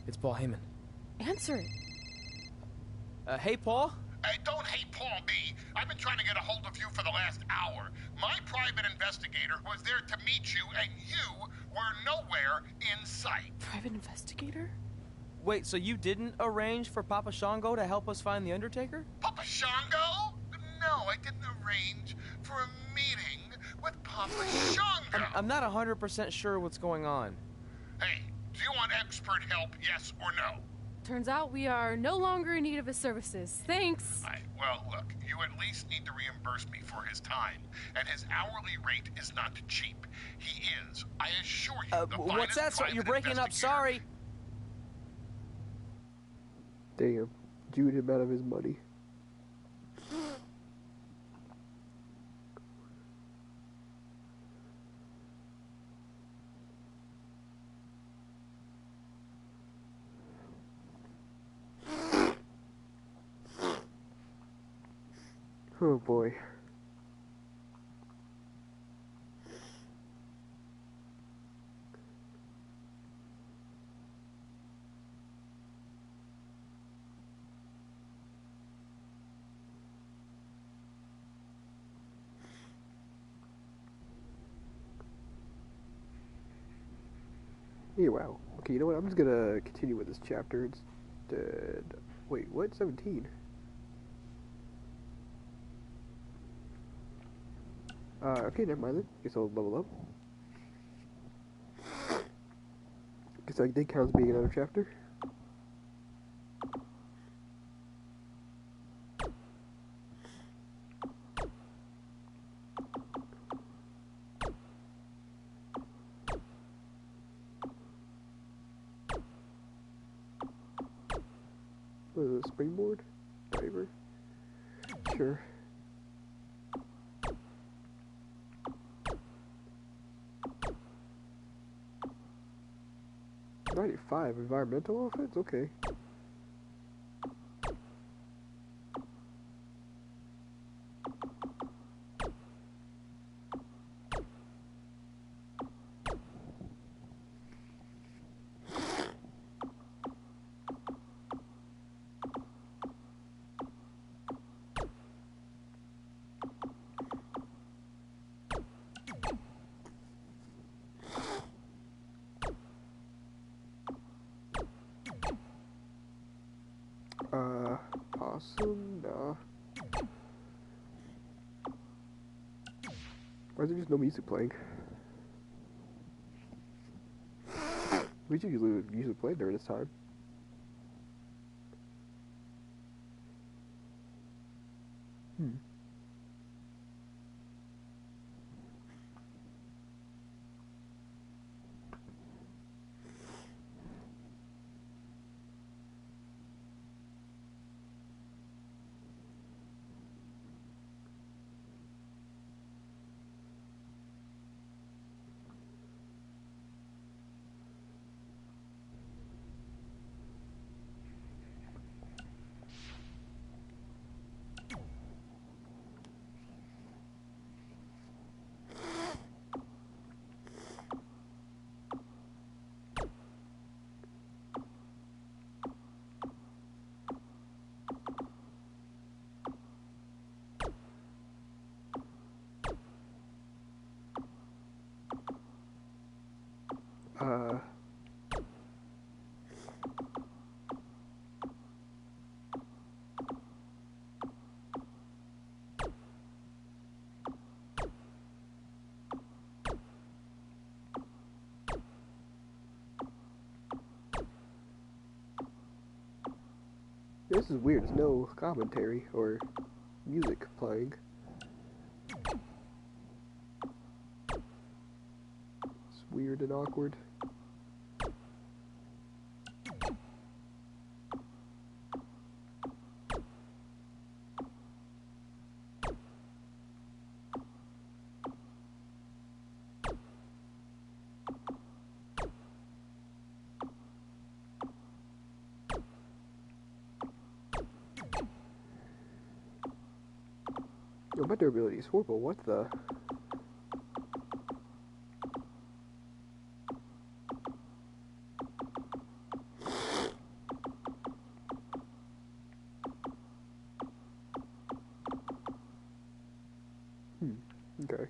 It's Paul Heyman. Answer it. Hey, Paul? Hey, don't hate Paul me. I've been trying to get a hold of you for the last hour. My private investigator was there to meet you, and you were nowhere in sight. Private investigator? Wait, so you didn't arrange for Papa Shango to help us find the Undertaker? Papa Shango? No, I didn't arrange for a meeting with Papa Shango. I'm not 100% sure what's going on. Hey, do you want expert help, yes or no? Turns out we are no longer in need of his services. Thanks. Well, look, you at least need to reimburse me for his time, and his hourly rate is not cheap. He is, I assure you, the what's that? finest You're breaking up. Sorry. Damn. Jewed him out of his money. Oh boy. Yeah, wow. Okay, you know what? I'm just gonna continue with this chapter instead. Wait, what? 17? Okay, never mind then. Guess I'll level up. Guess I did count as being another chapter. What is it, springboard? Driver? Sure. $95 environmental offense? Okay. Possum? Nah. Why is there just no music playing? We should usually play during this time. This is weird. There's no commentary or music playing. It's weird and awkward. Oh, my durability is horrible. What the? Okay.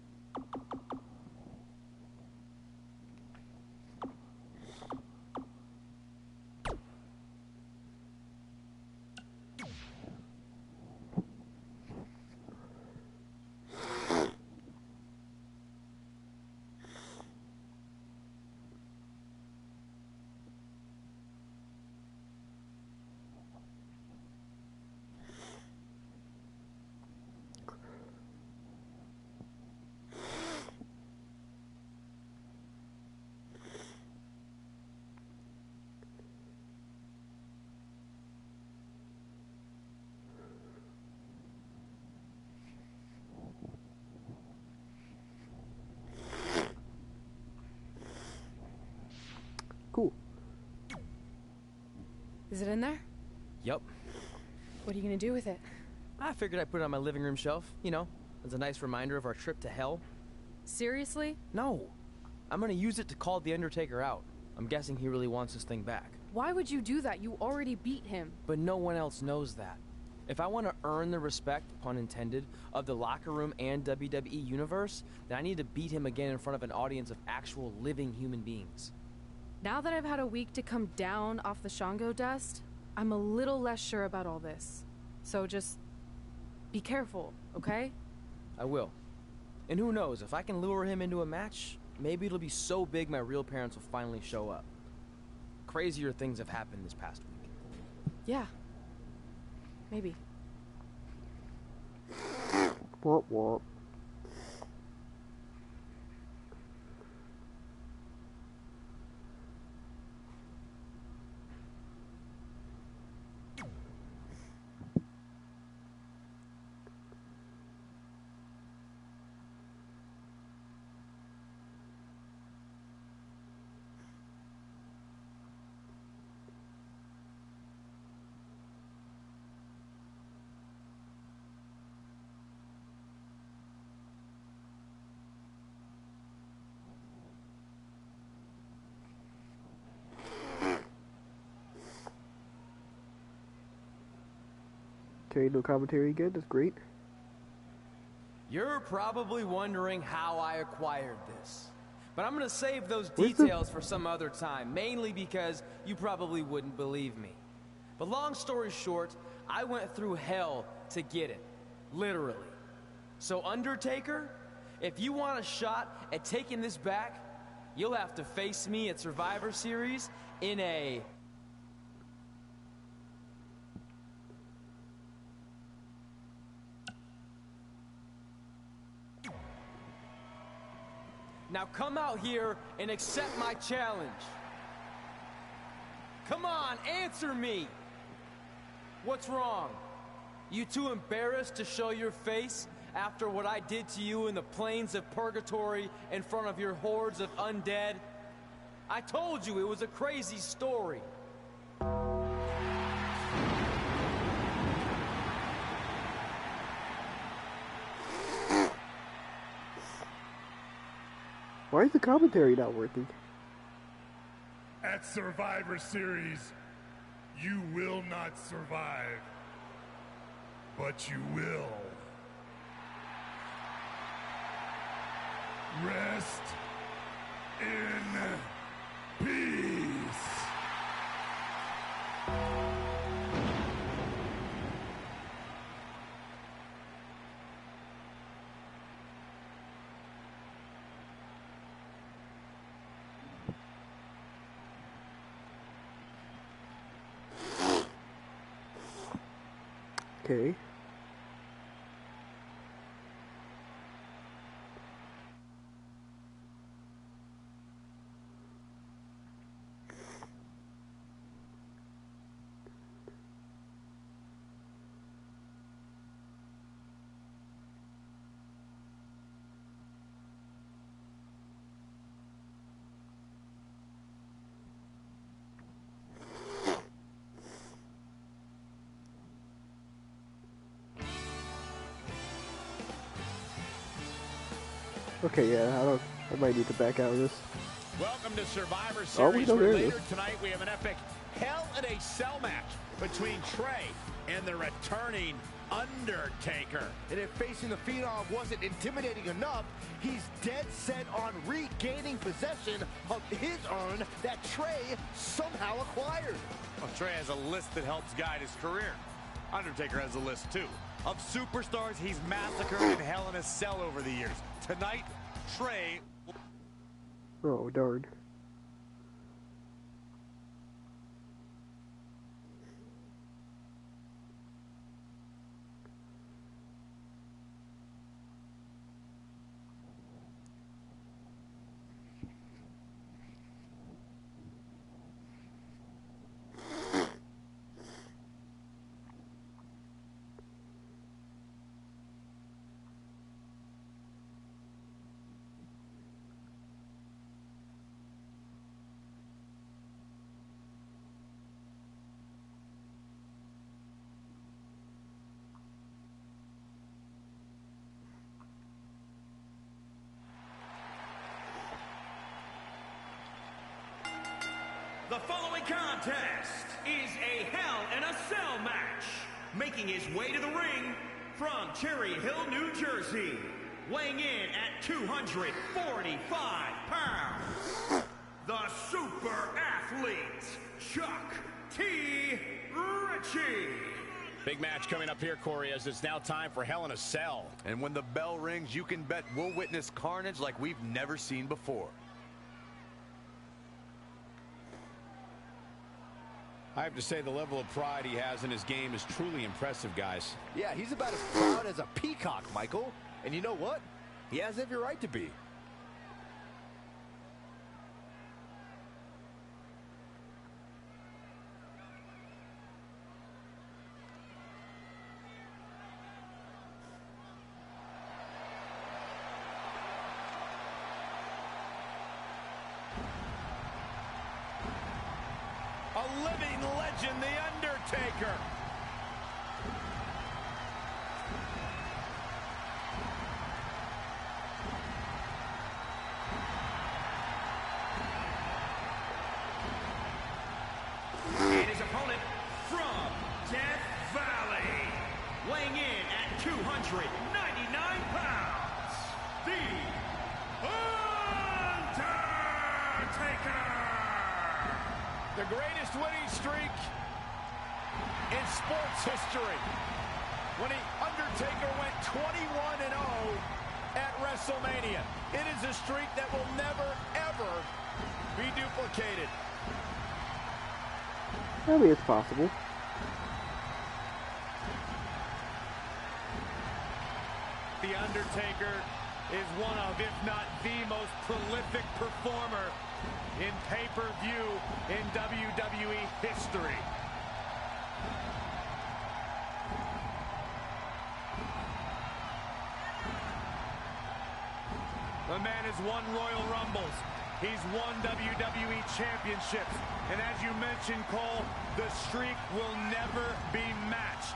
Cool. Is it in there? Yep. What are you gonna do with it? I figured I'd put it on my living room shelf, you know, as a nice reminder of our trip to hell. Seriously? No. I'm gonna use it to call The Undertaker out. I'm guessing he really wants this thing back. Why would you do that? You already beat him. But no one else knows that. If I want to earn the respect, pun intended, of the locker room and WWE universe, then I need to beat him again in front of an audience of actual living human beings. Now that I've had a week to come down off the Shango dust, I'm a little less sure about all this. So just be careful, okay? I will. And who knows, if I can lure him into a match, maybe it'll be so big my real parents will finally show up. Crazier things have happened this past week. Yeah. Maybe. Womp womp. Okay, no commentary again. That's great. You're probably wondering how I acquired this. But I'm gonna save those Where's the- details for some other time, mainly because you probably wouldn't believe me. But long story short, I went through hell to get it. Literally. So Undertaker, if you want a shot at taking this back, you'll have to face me at Survivor Series in a... Now come out here and accept my challenge. Come on, answer me. What's wrong? You too embarrassed to show your face after what I did to you in the plains of purgatory in front of your hordes of undead? I told you it was a crazy story. Why is the commentary not working? At Survivor Series, you will not survive, but you will. Rest in peace. Okay. Okay, yeah, I might need to back out of this. Welcome to Survivor Oh, we Series, know where there it later is. tonight we have an epic Hell in a Cell match between Trey and the returning Undertaker. And if facing the Phenom wasn't intimidating enough, he's dead set on regaining possession of his urn that Trey somehow acquired. Well, Trey has a list that helps guide his career. Undertaker has a list too of superstars he's massacred in Hell in a Cell over the years. Tonight, Trey... Oh, darn. following contest is a Hell in a Cell match. Making his way to the ring from Cherry Hill, New Jersey. Weighing in at 245 pounds. The super athlete, Chuck T. Ritchie. Big match coming up here, Corey, as it's now time for Hell in a Cell. And when the bell rings, you can bet we'll witness carnage like we've never seen before. I have to say the level of pride he has in his game is truly impressive, guys. Yeah, he's about as proud as a peacock, Michael. And you know what? He has every right to be. A living legend, The Undertaker. And his opponent from Death Valley, weighing in at 299 pounds, The Undertaker! The greatest winning streak in sports history. When The Undertaker went 21-0 at WrestleMania. It is a streak that will never, ever be duplicated. I mean, it's possible. The Undertaker is one of, if not the most prolific performer in pay-per-view in WWE history. The man has won Royal Rumbles. He's won WWE championships. And as you mentioned, Cole, the streak will never be matched.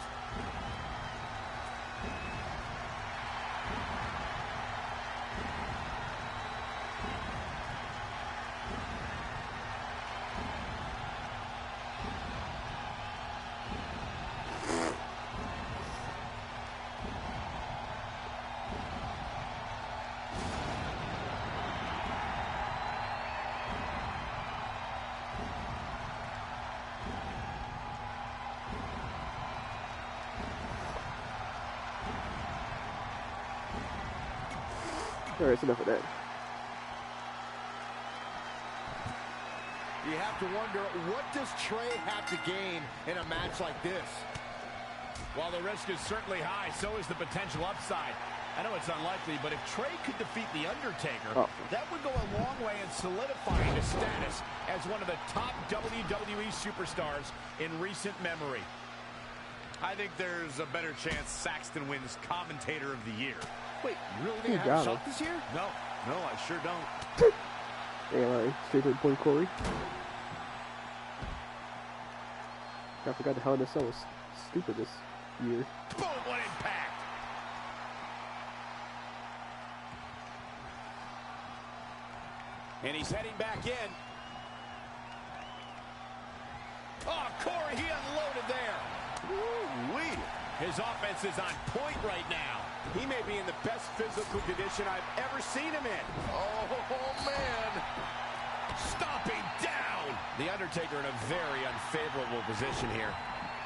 Alright, that's enough of that. You have to wonder, what does Trey have to gain in a match like this? While the risk is certainly high, so is the potential upside. I know it's unlikely, but if Trey could defeat The Undertaker, that would go a long way in solidifying his status as one of the top WWE superstars in recent memory. I think there's a better chance Saxton wins Commentator of the Year. Wait, you really think I have a shot this year? No, I sure don't. Damn, alright, straight to the point, Corey. I forgot the Hell in a Cell was stupid this year. Boom, what impact! And he's heading back in. Oh, Corey, he unloaded there. Woo-wee. His offense is on point right now. He may be in the best physical condition I've ever seen him in. Oh, man. Stomping down. The Undertaker in a very unfavorable position here.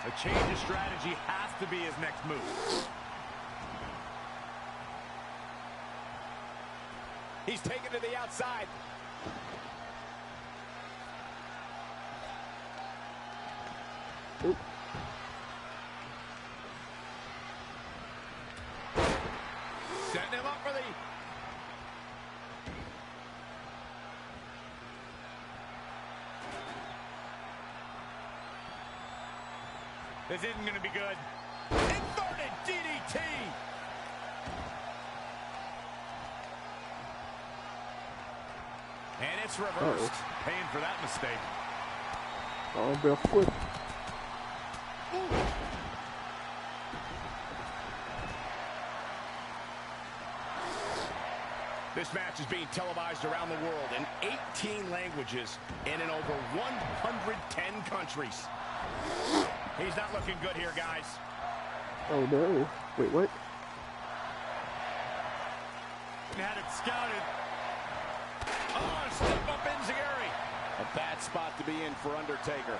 A change of strategy has to be his next move. He's taken to the outside. Oop. Setting him up for the... This isn't going to be good. Inverted DDT. And it's reversed. Paying for that mistake. Oh, real quick. This match is being televised around the world in 18 languages and in over 110 countries. He's not looking good here, guys. Oh no. Wait, what? Had it scouted. Oh, step up Enziguri. A bad spot to be in for Undertaker.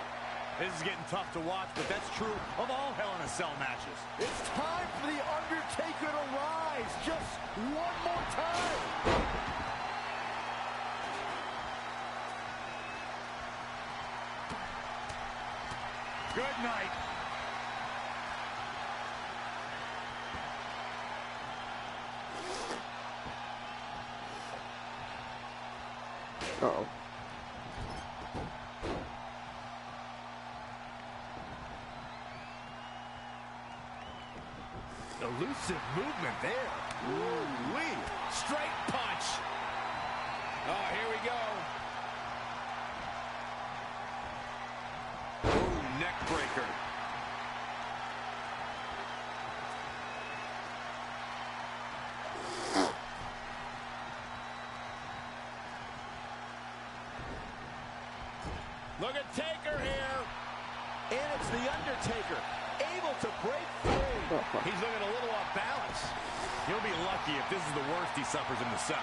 This is getting tough to watch, but that's true of all Hell in a Cell matches. It's time for The Undertaker to rise just one more time. Good night. Uh-oh. Elusive movement there. Ooh-wee. Straight punch. Oh, here we go. Ooh, neck breaker. Look at Taker here. And it's The Undertaker, able to break free. He's looking a little off balance. He'll be lucky if this is the worst he suffers in the cell.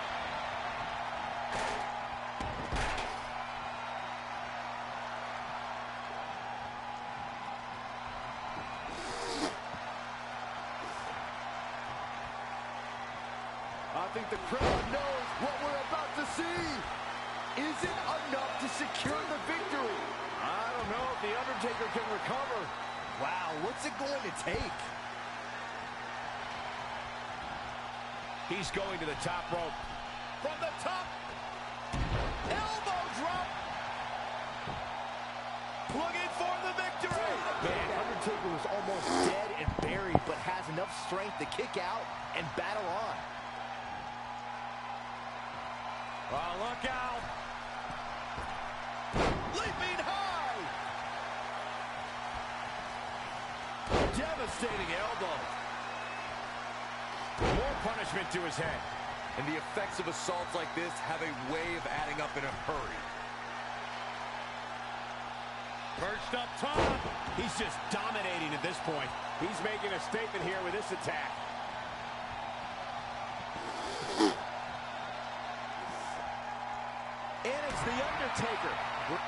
I think the crowd knows what we're about to see. Is it enough to secure the victory? I don't know if The Undertaker can recover. Wow, what's it going to take? He's going to the top rope. From the top. Elbow drop. Looking for the victory. Man, Undertaker was almost dead and buried, but has enough strength to kick out and battle on. Oh, look out. Leaping high. Devastating elbow. More punishment to his head. And the effects of assaults like this have a way of adding up in a hurry. Perched up top. He's just dominating at this point. He's making a statement here with this attack. And it's The Undertaker.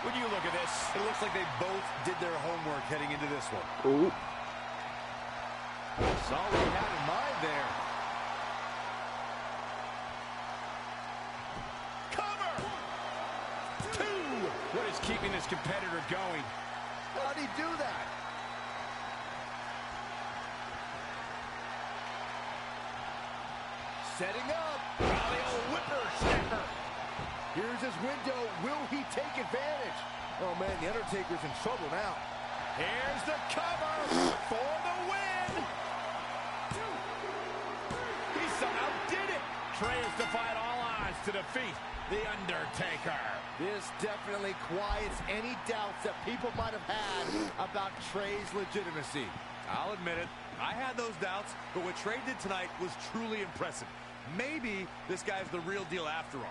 When you look at this, It looks like they both did their homework heading into this one. Ooh. Saw what he had in mind there. cover. 2. What is keeping this competitor going? How'd he do that? Setting up. Oh, the old whippersnapper. Here's his window. Will he take advantage? Oh, man, The Undertaker's in trouble now. Here's the cover for the win. He somehow did it. Trey has defied all odds to defeat The Undertaker. This definitely quiets any doubts that people might have had about Trey's legitimacy. I'll admit it. I had those doubts, but what Trey did tonight was truly impressive. Maybe this guy's the real deal after all.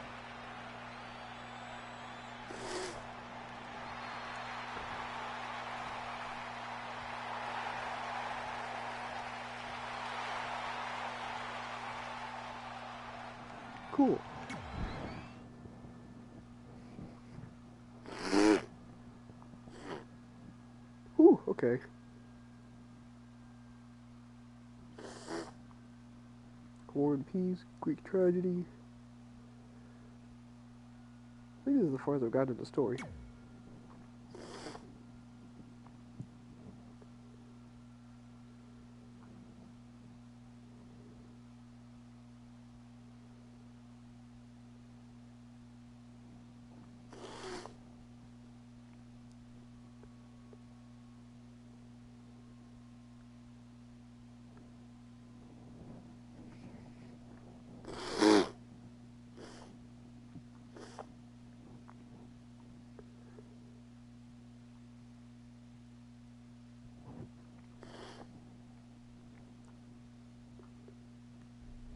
Cool. Ooh, okay. War and Peace, Greek Tragedy. I think this is as far as I've gotten in the story.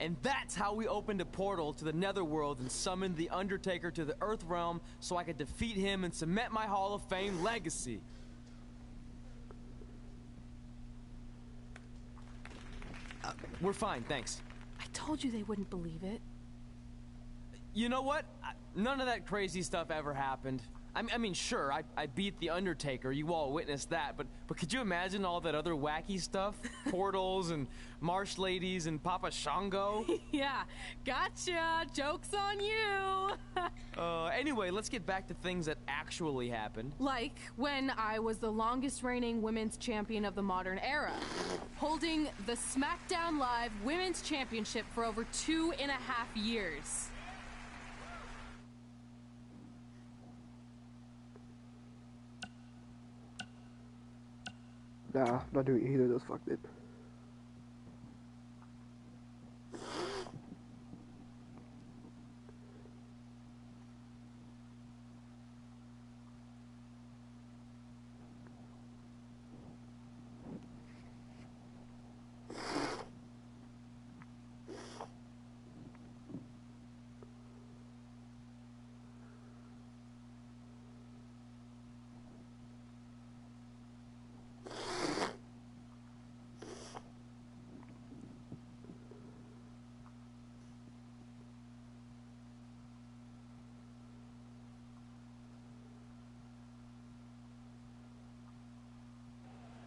And that's how we opened a portal to the Netherworld and summoned the Undertaker to the Earth Realm so I could defeat him and cement my Hall of Fame legacy. We're fine, thanks. I told you they wouldn't believe it. You know what? None of that crazy stuff ever happened. I mean, sure, I beat the Undertaker. You all witnessed that, but could you imagine all that other wacky stuff? Portals and marsh ladies and Papa Shango? Yeah, gotcha. Joke's on you. Anyway, let's get back to things that actually happened. Like when I was the longest reigning women's champion of the modern era, holding the SmackDown Live Women's Championship for over 2.5 years. Nah, not doing either of those. Fuck it.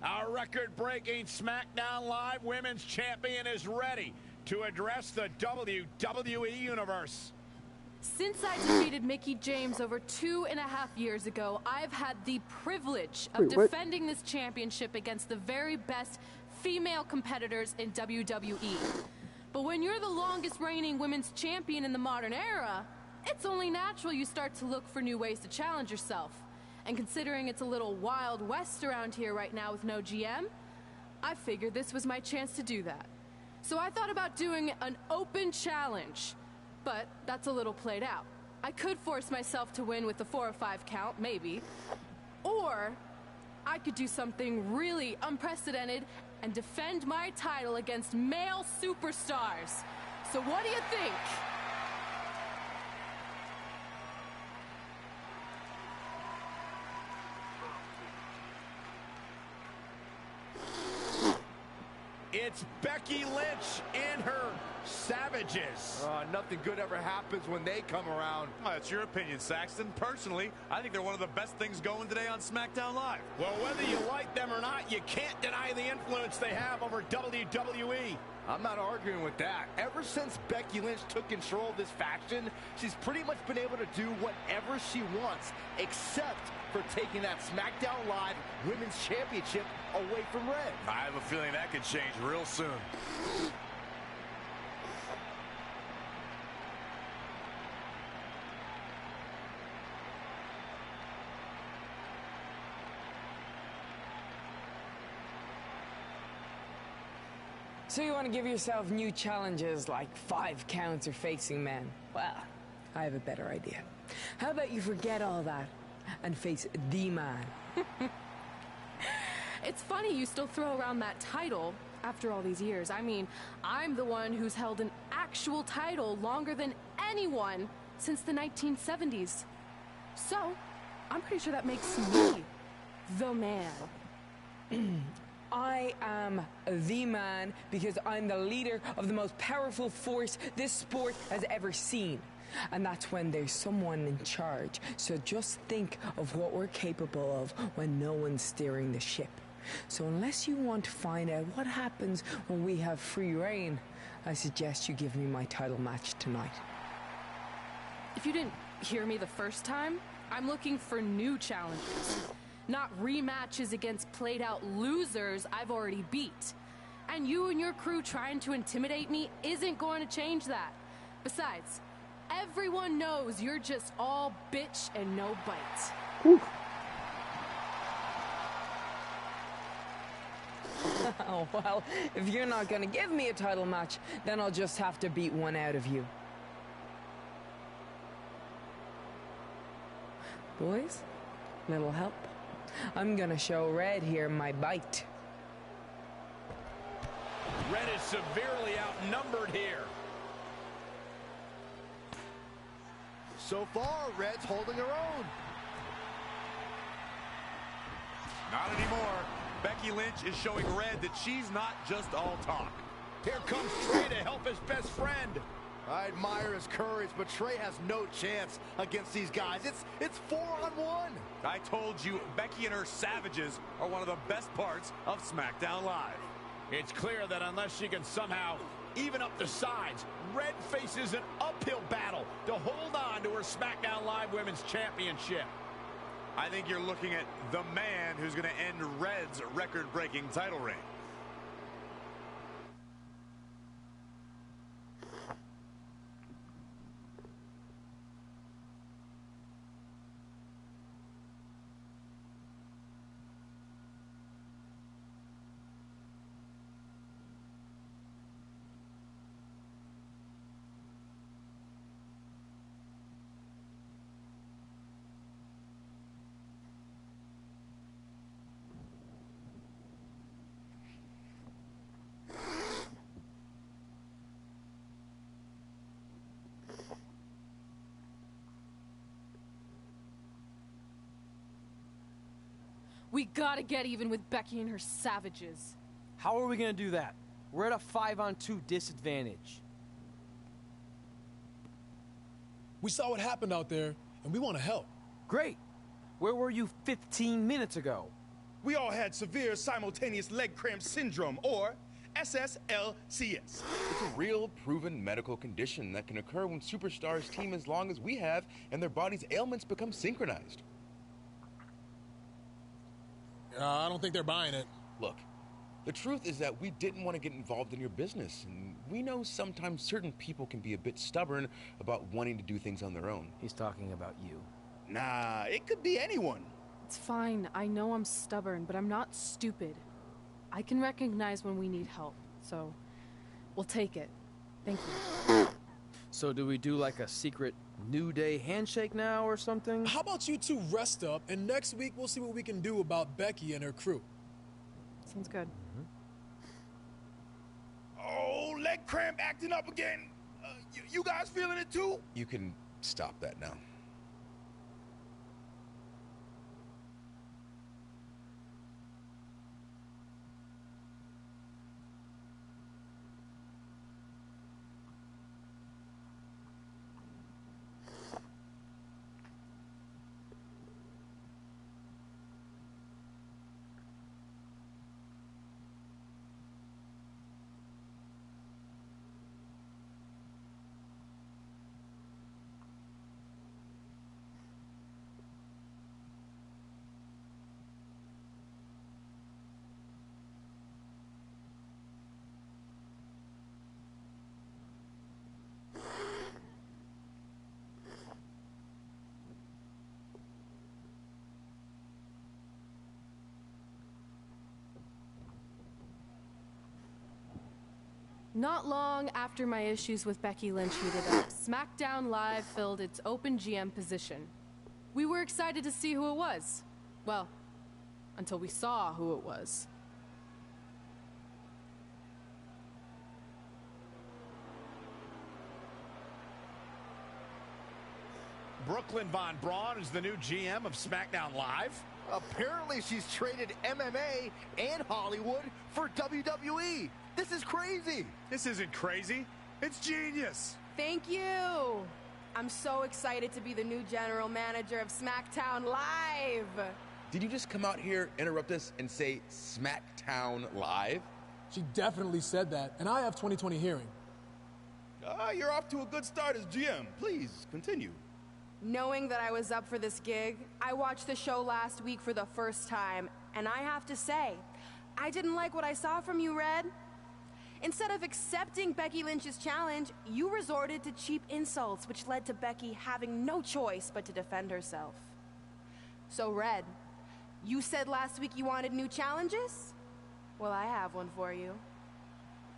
Our record-breaking SmackDown Live Women's Champion is ready to address the WWE Universe. Since I defeated Mickie James over 2.5 years ago, I've had the privilege of defending this championship against the very best female competitors in WWE. But when you're the longest reigning women's champion in the modern era, it's only natural you start to look for new ways to challenge yourself. And considering it's a little Wild West around here right now with no GM, I figured this was my chance to do that. So I thought about doing an open challenge, but that's a little played out. I could force myself to win with the 4 or 5 count, maybe. Or I could do something really unprecedented and defend my title against male superstars. So what do you think? It's Becky Lynch and her Savages. Nothing good ever happens when they come around. Well, that's your opinion, Saxton. Personally, I think they're one of the best things going today on SmackDown Live. Well, whether you like them or not, you can't deny the influence they have over WWE. I'm not arguing with that. Ever since Becky Lynch took control of this faction, she's pretty much been able to do whatever she wants, except for taking that SmackDown Live Women's Championship away from Red. I have a feeling that could change real soon. So you want to give yourself new challenges like 5 counts or facing men? Well, I have a better idea. How about you forget all that and face the man? It's funny you still throw around that title after all these years. I mean, I'm the one who's held an actual title longer than anyone since the 1970s. So, I'm pretty sure that makes me the man. I am the man because I'm the leader of the most powerful force this sport has ever seen. And that's when there's someone in charge. So just think of what we're capable of when no one's steering the ship. So unless you want to find out what happens when we have free reign, I suggest you give me my title match tonight. If you didn't hear me the first time, I'm looking for new challenges. Not rematches against played-out losers I've already beat. And you and your crew trying to intimidate me isn't going to change that. Besides, everyone knows you're just all bitch and no bite. Ooh. Oh, well, if you're not going to give me a title match, then I'll just have to beat one out of you. Boys, little help? I'm gonna show Red here my bite. Red is severely outnumbered here. So far, Red's holding her own. Not anymore. Becky Lynch is showing Red that she's not just all talk. Here comes Trey to help his best friend. I admire his courage, but Trey has no chance against these guys. It's 4-on-1. I told you, Becky and her savages are one of the best parts of SmackDown Live. It's clear that unless she can somehow even up the sides, Red faces an uphill battle to hold on to her SmackDown Live Women's Championship. I think you're looking at the man who's going to end Red's record-breaking title reign. We gotta get even with Becky and her savages. How are we gonna do that? We're at a 5-on-2 disadvantage. We saw what happened out there, and we want to help. Great. Where were you 15 minutes ago? We all had severe simultaneous leg cramp syndrome, or SSLCS. It's a real, proven medical condition that can occur when superstars team as long as we have, and their body's ailments become synchronized. I don't think they're buying it. Look, the truth is that we didn't want to get involved in your business, and we know sometimes certain people can be a bit stubborn about wanting to do things on their own. He's talking about you. Nah, it could be anyone. It's fine. I know I'm stubborn, but I'm not stupid. I can recognize when we need help, so we'll take it. Thank you. So do we do like a secret New Day handshake now or something? How about you two rest up, and next week we'll see what we can do about Becky and her crew. Sounds good. Oh, leg cramp acting up again. You guys feeling it too? You can stop that now. Not long after my issues with Becky Lynch heated up, SmackDown Live filled its open GM position. We were excited to see who it was. Well, until we saw who it was. Brooklyn Von Braun is the new GM of SmackDown Live. Apparently she's traded MMA and Hollywood for WWE. This is crazy. This isn't crazy. It's genius. Thank you. I'm so excited to be the new general manager of SmackDown Live. Did you just come out here, interrupt us, and say SmackDown Live? She definitely said that, and I have 20/20 hearing. You're off to a good start as GM. Please, continue. Knowing that I was up for this gig, I watched the show last week for the first time, and I have to say, I didn't like what I saw from you, Red. Instead of accepting Becky Lynch's challenge, you resorted to cheap insults, which led to Becky having no choice but to defend herself. So, Red, you said last week you wanted new challenges? Well, I have one for you.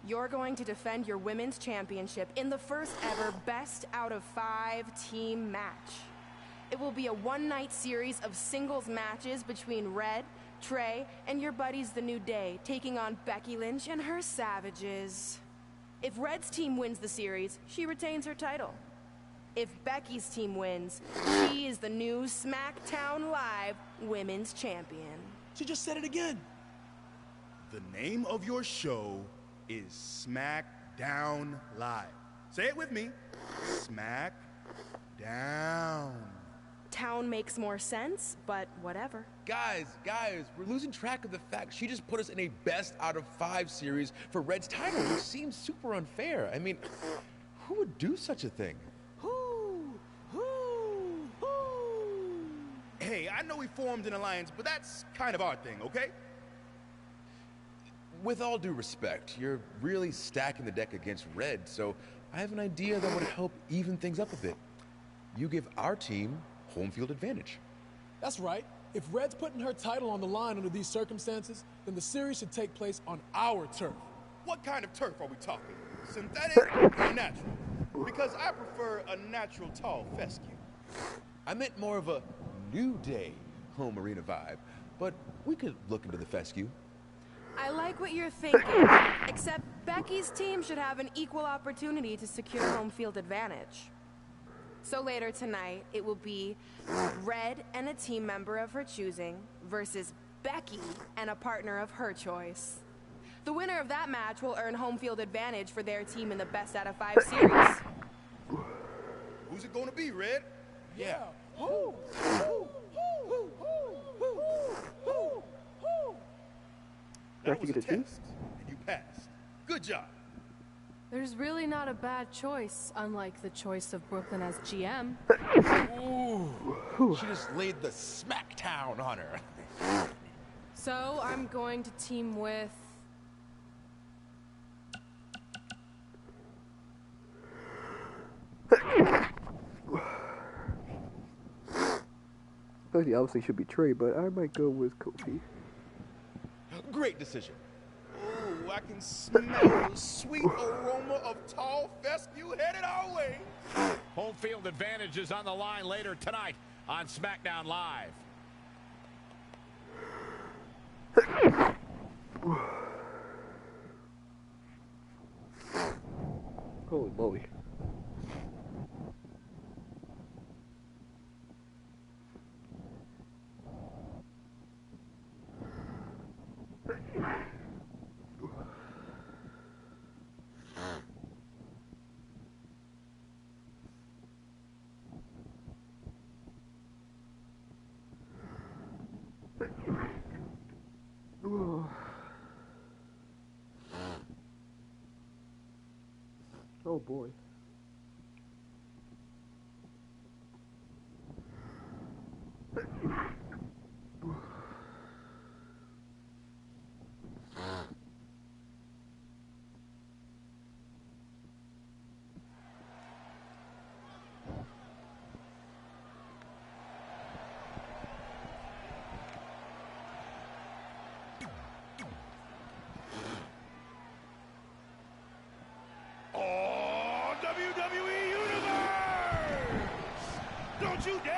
You're going to defend your women's championship in the first ever best out of 5 team match. It will be a one-night series of singles matches between Red, Trey, and your buddies the New Day, taking on Becky Lynch and her savages. If Red's team wins the series, she retains her title. If Becky's team wins, she is the new SmackDown Live Women's Champion. She just said it again. The name of your show is SmackDown Live. Say it with me. SmackDown. Town makes more sense, but whatever. Guys, we're losing track of the fact she just put us in a best out of 5 series for Red's title, which seems super unfair. I mean, who would do such a thing? Hey, I know we formed an alliance, but that's kind of our thing, okay? With all due respect, you're really stacking the deck against Red, so I have an idea that would help even things up a bit. You give our team home field advantage. That's right. If Red's putting her title on the line under these circumstances, then the series should take place on our turf. What kind of turf are we talking? Synthetic or natural? Because I prefer a natural tall fescue. I meant more of a New Day home arena vibe, but we could look into the fescue. I like what you're thinking, except Becky's team should have an equal opportunity to secure home field advantage. So later tonight, it will be Red and a team member of her choosing versus Becky and a partner of her choice. The winner of that match will earn home field advantage for their team in the best out of 5 series. Who's it gonna be, Red? Yeah. That was a test, and you passed. Good job. There's really not a bad choice, unlike the choice of Brooklyn as GM. Ooh, she just laid the smackdown on her. So I'm going to team with... I think obviously should be Trey, but I might go with Kofi. Great decision. Ooh, I can smell the sweet aroma of tall fescue headed our way. Home field advantage is on the line later tonight on SmackDown Live. Holy moly. Oh boy.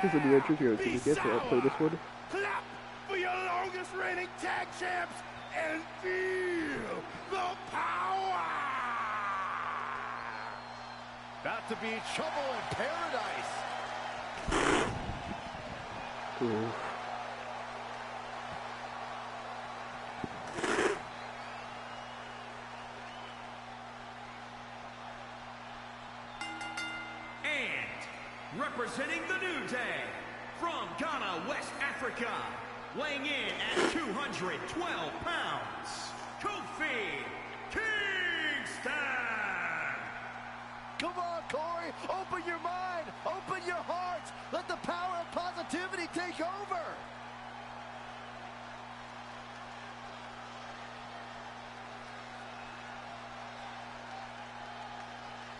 This is the entrance here. Can you guess how I play this one? Clap for your longest reigning tag champs and feel the power! About to be trouble in paradise. Cool. Representing the New Day, from Ghana, West Africa, weighing in at 212 pounds, Kofi Kingston! Come on, Corey, open your mind, open your heart, let the power of positivity take over!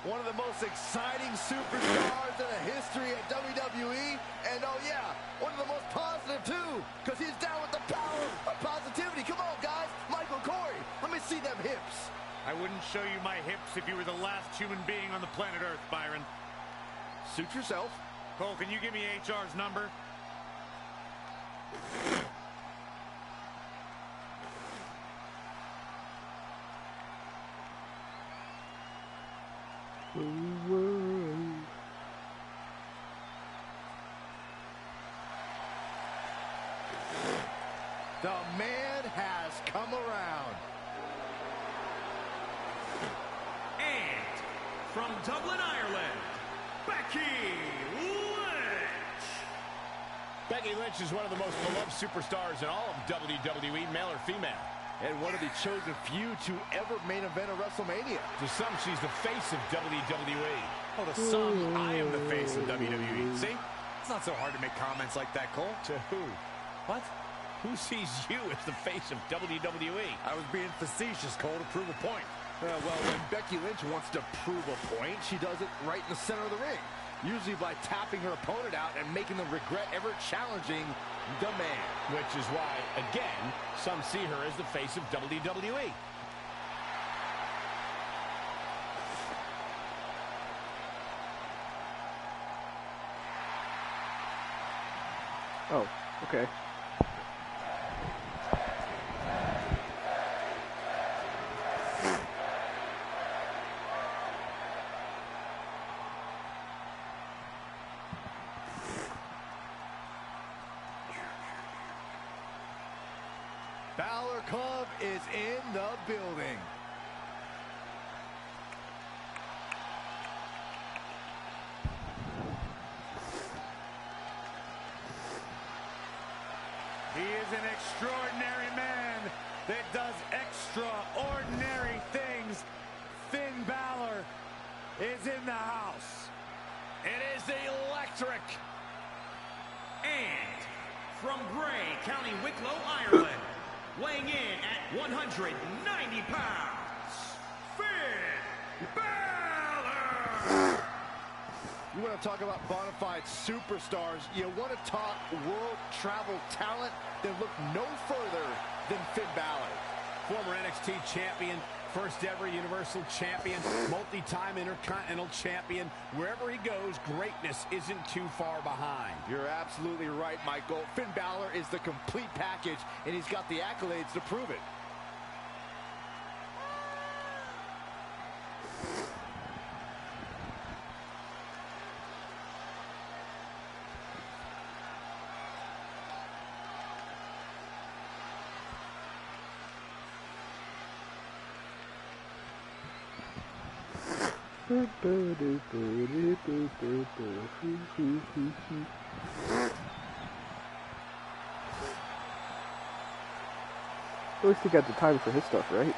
One of the most exciting superstars in the history of WWE. And oh yeah, one of the most positive too, because he's down with the power of positivity. Come on, guys. Michael, Corey, let me see them hips. I wouldn't show you my hips if you were the last human being on the planet Earth, Byron. Suit yourself. Cole, can you give me HR's number? The man has come around. And from Dublin, Ireland, Becky Lynch. Becky Lynch is one of the most beloved superstars in all of WWE, male or female. And one of the chosen few to ever main event a WrestleMania. To some, she's the face of WWE. Oh, to some, I am the face of WWE. See? It's not so hard to make comments like that, Cole. To who? What? Who sees you as the face of WWE? I was being facetious, Cole, to prove a point. Well, when Becky Lynch wants to prove a point, she does it right in the center of the ring. Usually by tapping her opponent out and making them regret ever challenging the man. Which is why, again, some see her as the face of WWE. Oh, okay. Balor Club is in the building. He is an extraordinary man that does extraordinary things. Finn Balor is in the house. It is electric. And from Bray, County Wicklow, Ireland, weighing in at 190 pounds, Finn Balor! You want to talk about bona fide superstars, you want to talk world travel talent, then look no further than Finn Balor. Former NXT champion, first ever Universal champion, multi-time Intercontinental champion. Wherever he goes, greatness isn't too far behind. You're absolutely right, Michael. Finn Balor is the complete package, and he's got the accolades to prove it. At least he got the time for his stuff, right?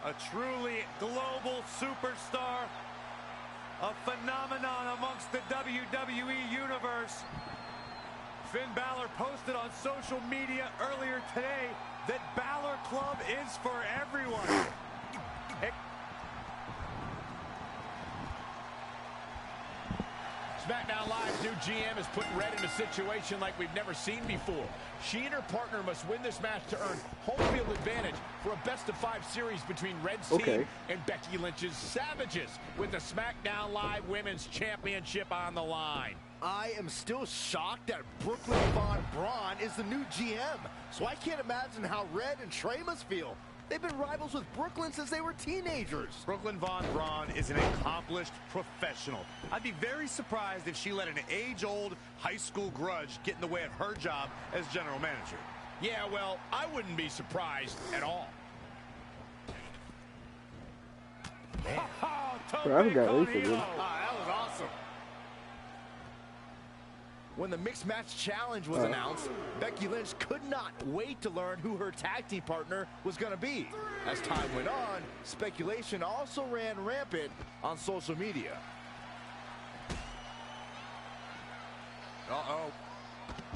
A truly global superstar, a phenomenon amongst the WWE universe. Finn Balor posted on social media earlier today that Balor Club is for everyone. SmackDown Live's new GM has put Red in a situation like we've never seen before. She and her partner must win this match to earn home field advantage for a best-of-5 series between Red's team and Becky Lynch's Savages, with the SmackDown Live Women's Championship on the line. I am still shocked that Brooklyn Von Braun is the new GM, so I can't imagine how Red and Trey must feel. They've been rivals with Brooklyn since they were teenagers. Brooklyn Von Braun is an accomplished professional. I'd be very surprised if she let an age-old high school grudge get in the way of her job as general manager. Yeah, well, I wouldn't be surprised at all. Bro, I haven't got anything in. That was awesome. When the Mixed Match Challenge was announced, Becky Lynch could not wait to learn who her tag team partner was going to be. As time went on, speculation also ran rampant on social media. Uh-oh.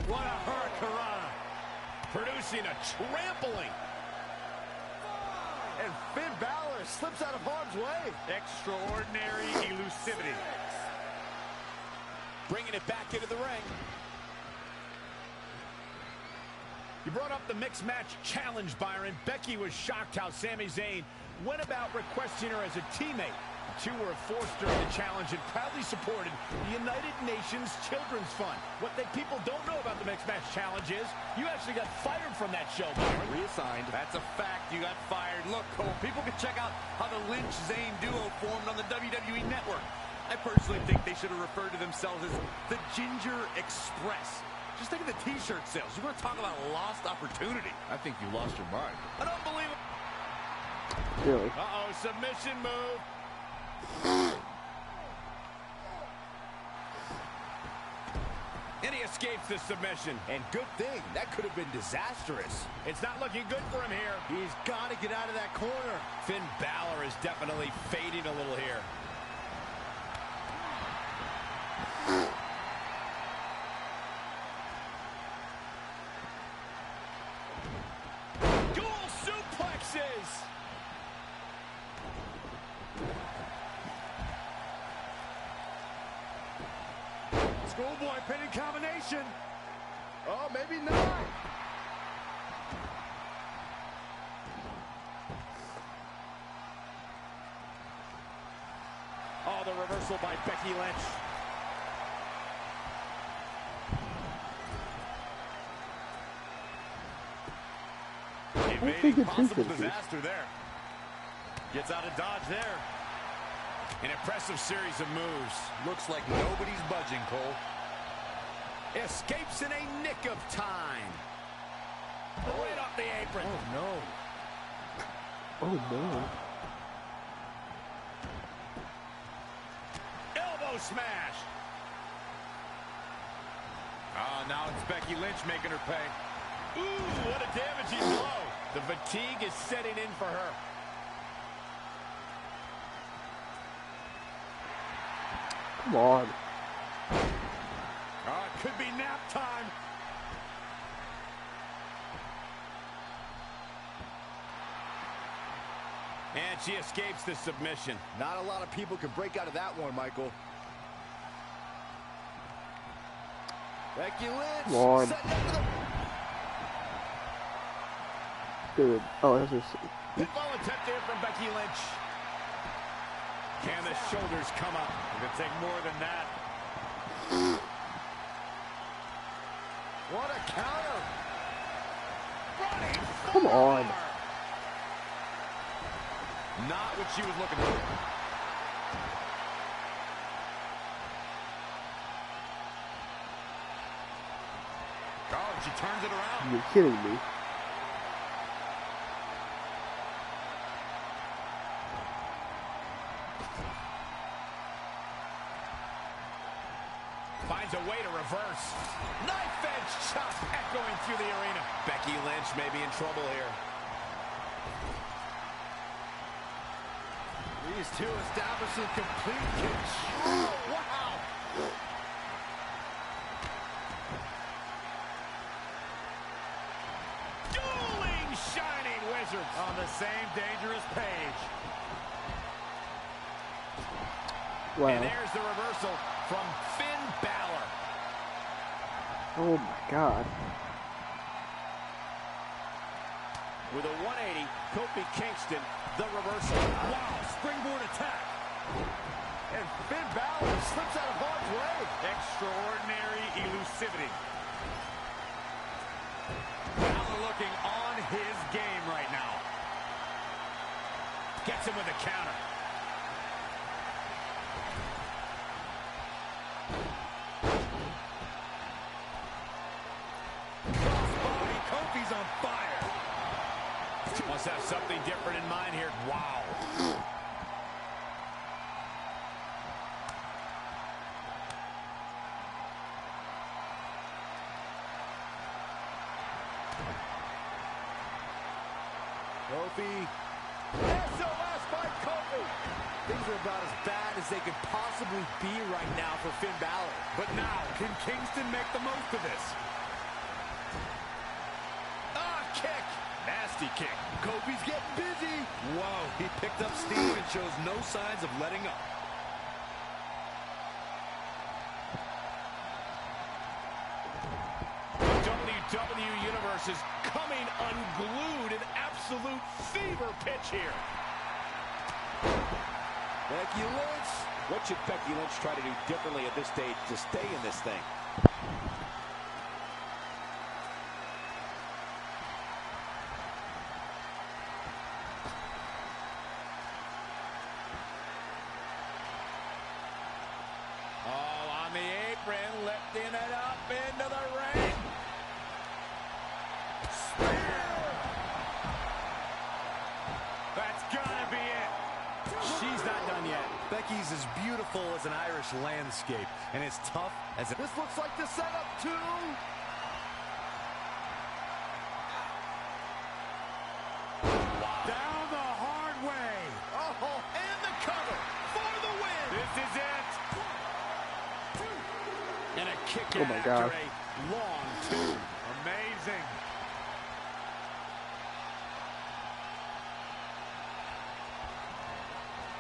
What a hurricanrana. Producing a trampling. And Finn Balor slips out of harm's way. Extraordinary elusivity. Bringing it back into the ring. You brought up the Mixed Match Challenge, Byron. Becky was shocked how Sami Zayn went about requesting her as a teammate. The two were forced during the challenge and proudly supported the United Nations Children's Fund. What people don't know about the Mixed Match Challenge is you actually got fired from that show, Byron. Reassigned. That's a fact. You got fired. Look, Cole, people can check out how the Lynch-Zane duo formed on the WWE Network. I personally think they should have referred to themselves as the Ginger Express. Just think of the T-shirt sales. You want to talk about lost opportunity. I think you lost your mind. An unbelievable... Really? Uh-oh, submission move. And he escapes the submission. And good thing. That could have been disastrous. It's not looking good for him here. He's got to get out of that corner. Finn Balor is definitely fading a little here. Dual suplexes. Schoolboy pinning combination. Oh, maybe not. Oh, the reversal by Becky Lynch. Evading possible disaster there. Gets out of dodge there. An impressive series of moves. Looks like nobody's budging, Cole. Escapes in a nick of time. Right off the apron. Oh, no. Oh, no. Elbow smash. Now it's Becky Lynch making her pay. Ooh, what a damaging blow. The fatigue is setting in for her. Come on. Oh, it could be nap time. And she escapes the submission. Not a lot of people can break out of that one, Michael. Becky Lynch. Come on. Good. Oh, that's just... Pinfall attempt here from Becky Lynch. Can the shoulders come up? It could take more than that. What a counter. Come on. Not what she was looking for. Oh, she turns it around. You're kidding me. Finds a way to reverse. Knife edge chop echoing through the arena. Becky Lynch may be in trouble here. These two establishing complete control. Wow. Dueling Shining Wizards On the same dangerous page. Wow. And there's the reversal from Finn Balor. Oh my God. With a 180, Kofi Kingston, the reversal. Wow, springboard attack. And Finn Balor slips out of harm's way. Extraordinary elusivity. Balor looking on his game right now. Gets him with a counter. Crossbody, Kofi's on fire. Must have something different in mind here. Wow. Kofi. SOS by Kofi. Things are about as bad as they could possibly be right now for Finn Balor. But now, can Kingston make the most of this? Kick. Nasty kick. Kofi's getting busy. Whoa, he picked up steam and shows no signs of letting up. WWE Universe is coming unglued. An absolute fever pitch here. Becky Lynch. What should Becky Lynch try to do differently at this stage to stay in this thing? Oh, on the apron, lifting it up into the ring. That's gotta be it. She's not done yet. Becky's as beautiful as an Irish landscape, and as tough as it. This looks like the setup too. Down the hard way. Oh, and the cover for the win. This is it. And a kick Oh out my after gosh. a long two. Amazing.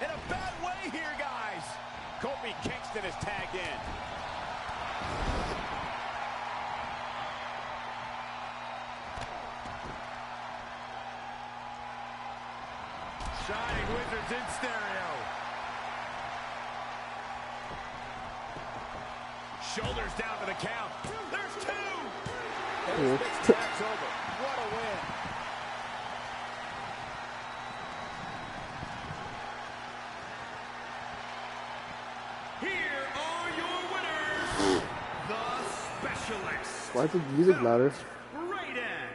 In a bad way here, guys. Kofi Kingston is tagged in. Shining Wizards in stereo. Shoulders down for the count. There's two. Cool. Tag's over. What a win. Here are your winners, the Specialists. Why is the music louder? Raiden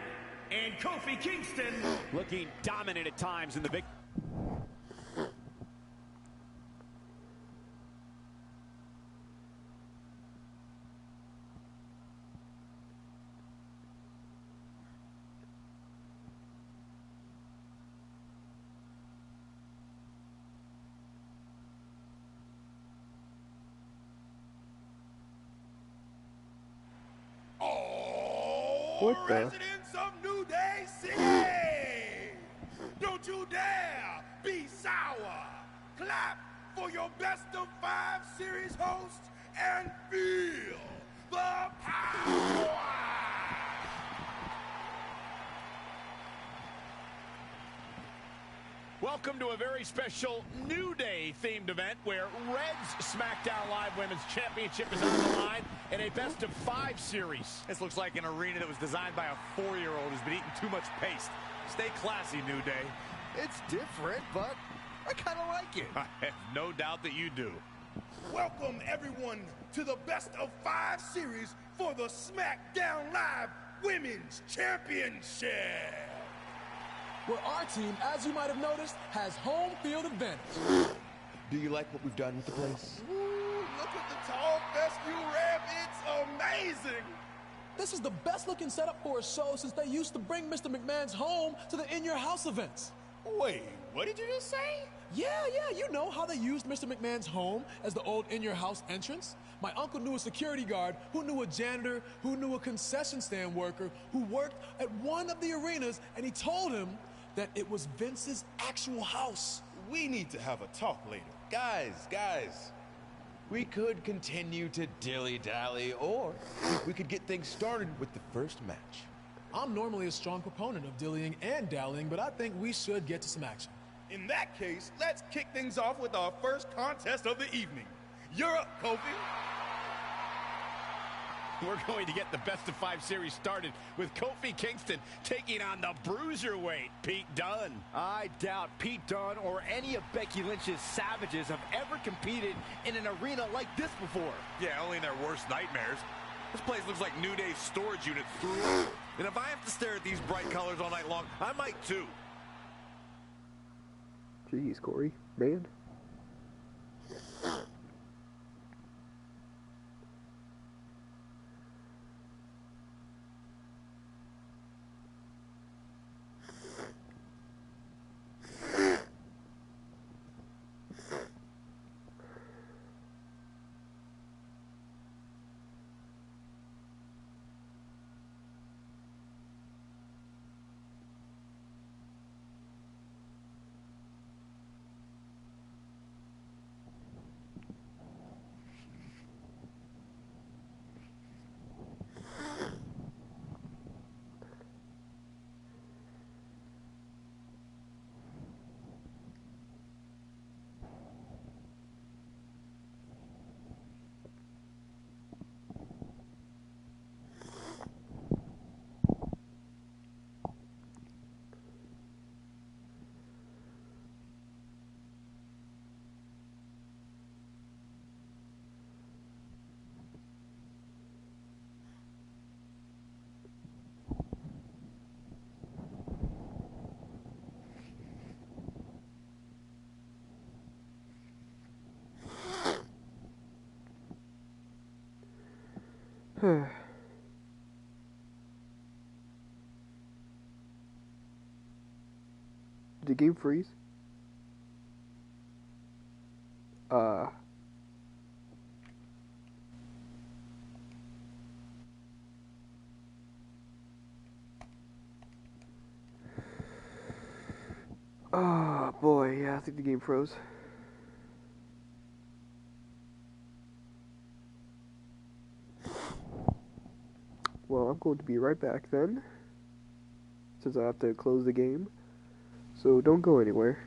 and Kofi Kingston. Looking dominant at times in the victory. What the? Residents of New Day City! Don't you dare be sour! Clap for your best of 5 series host and feel the power! Welcome to a very special New Day themed event where Red's SmackDown Live Women's Championship is on the line in a best of 5 series. This looks like an arena that was designed by a 4-year-old who's been eating too much paste. Stay classy, New Day. It's different, but I kind of like it. I have no doubt that you do. Welcome everyone to the best of 5 series for the SmackDown Live Women's Championship! Where our team, as you might have noticed, has home field advantage. Do you like what we've done with the place? Ooh, look at the tall fescue ramp. It's amazing. This is the best looking setup for a show since they used to bring Mr. McMahon's home to the In Your House events. Wait, what did you just say? Yeah, you know how they used Mr. McMahon's home as the old In Your House entrance? My uncle knew a security guard, who knew a janitor, who knew a concession stand worker, who worked at one of the arenas, and he told him that it was Vince's actual house. We need to have a talk later. Guys, we could continue to dilly-dally, or we could get things started with the first match. I'm normally a strong proponent of dillying and dallying, but I think we should get to some action. In that case, let's kick things off with our first contest of the evening. You're up, Kofi. We're going to get the best of 5 series started with Kofi Kingston taking on the bruiserweight Pete Dunne. I doubt Pete Dunne or any of Becky Lynch's savages have ever competed in an arena like this before. Yeah, only in their worst nightmares. This place looks like New Day's storage unit. And if I have to stare at these bright colors all night long, I might too. Jeez, Corey. Man. Did the game freeze? Oh boy, yeah, I think the game froze. Well, I'm going to be right back then, since I have to close the game. So don't go anywhere.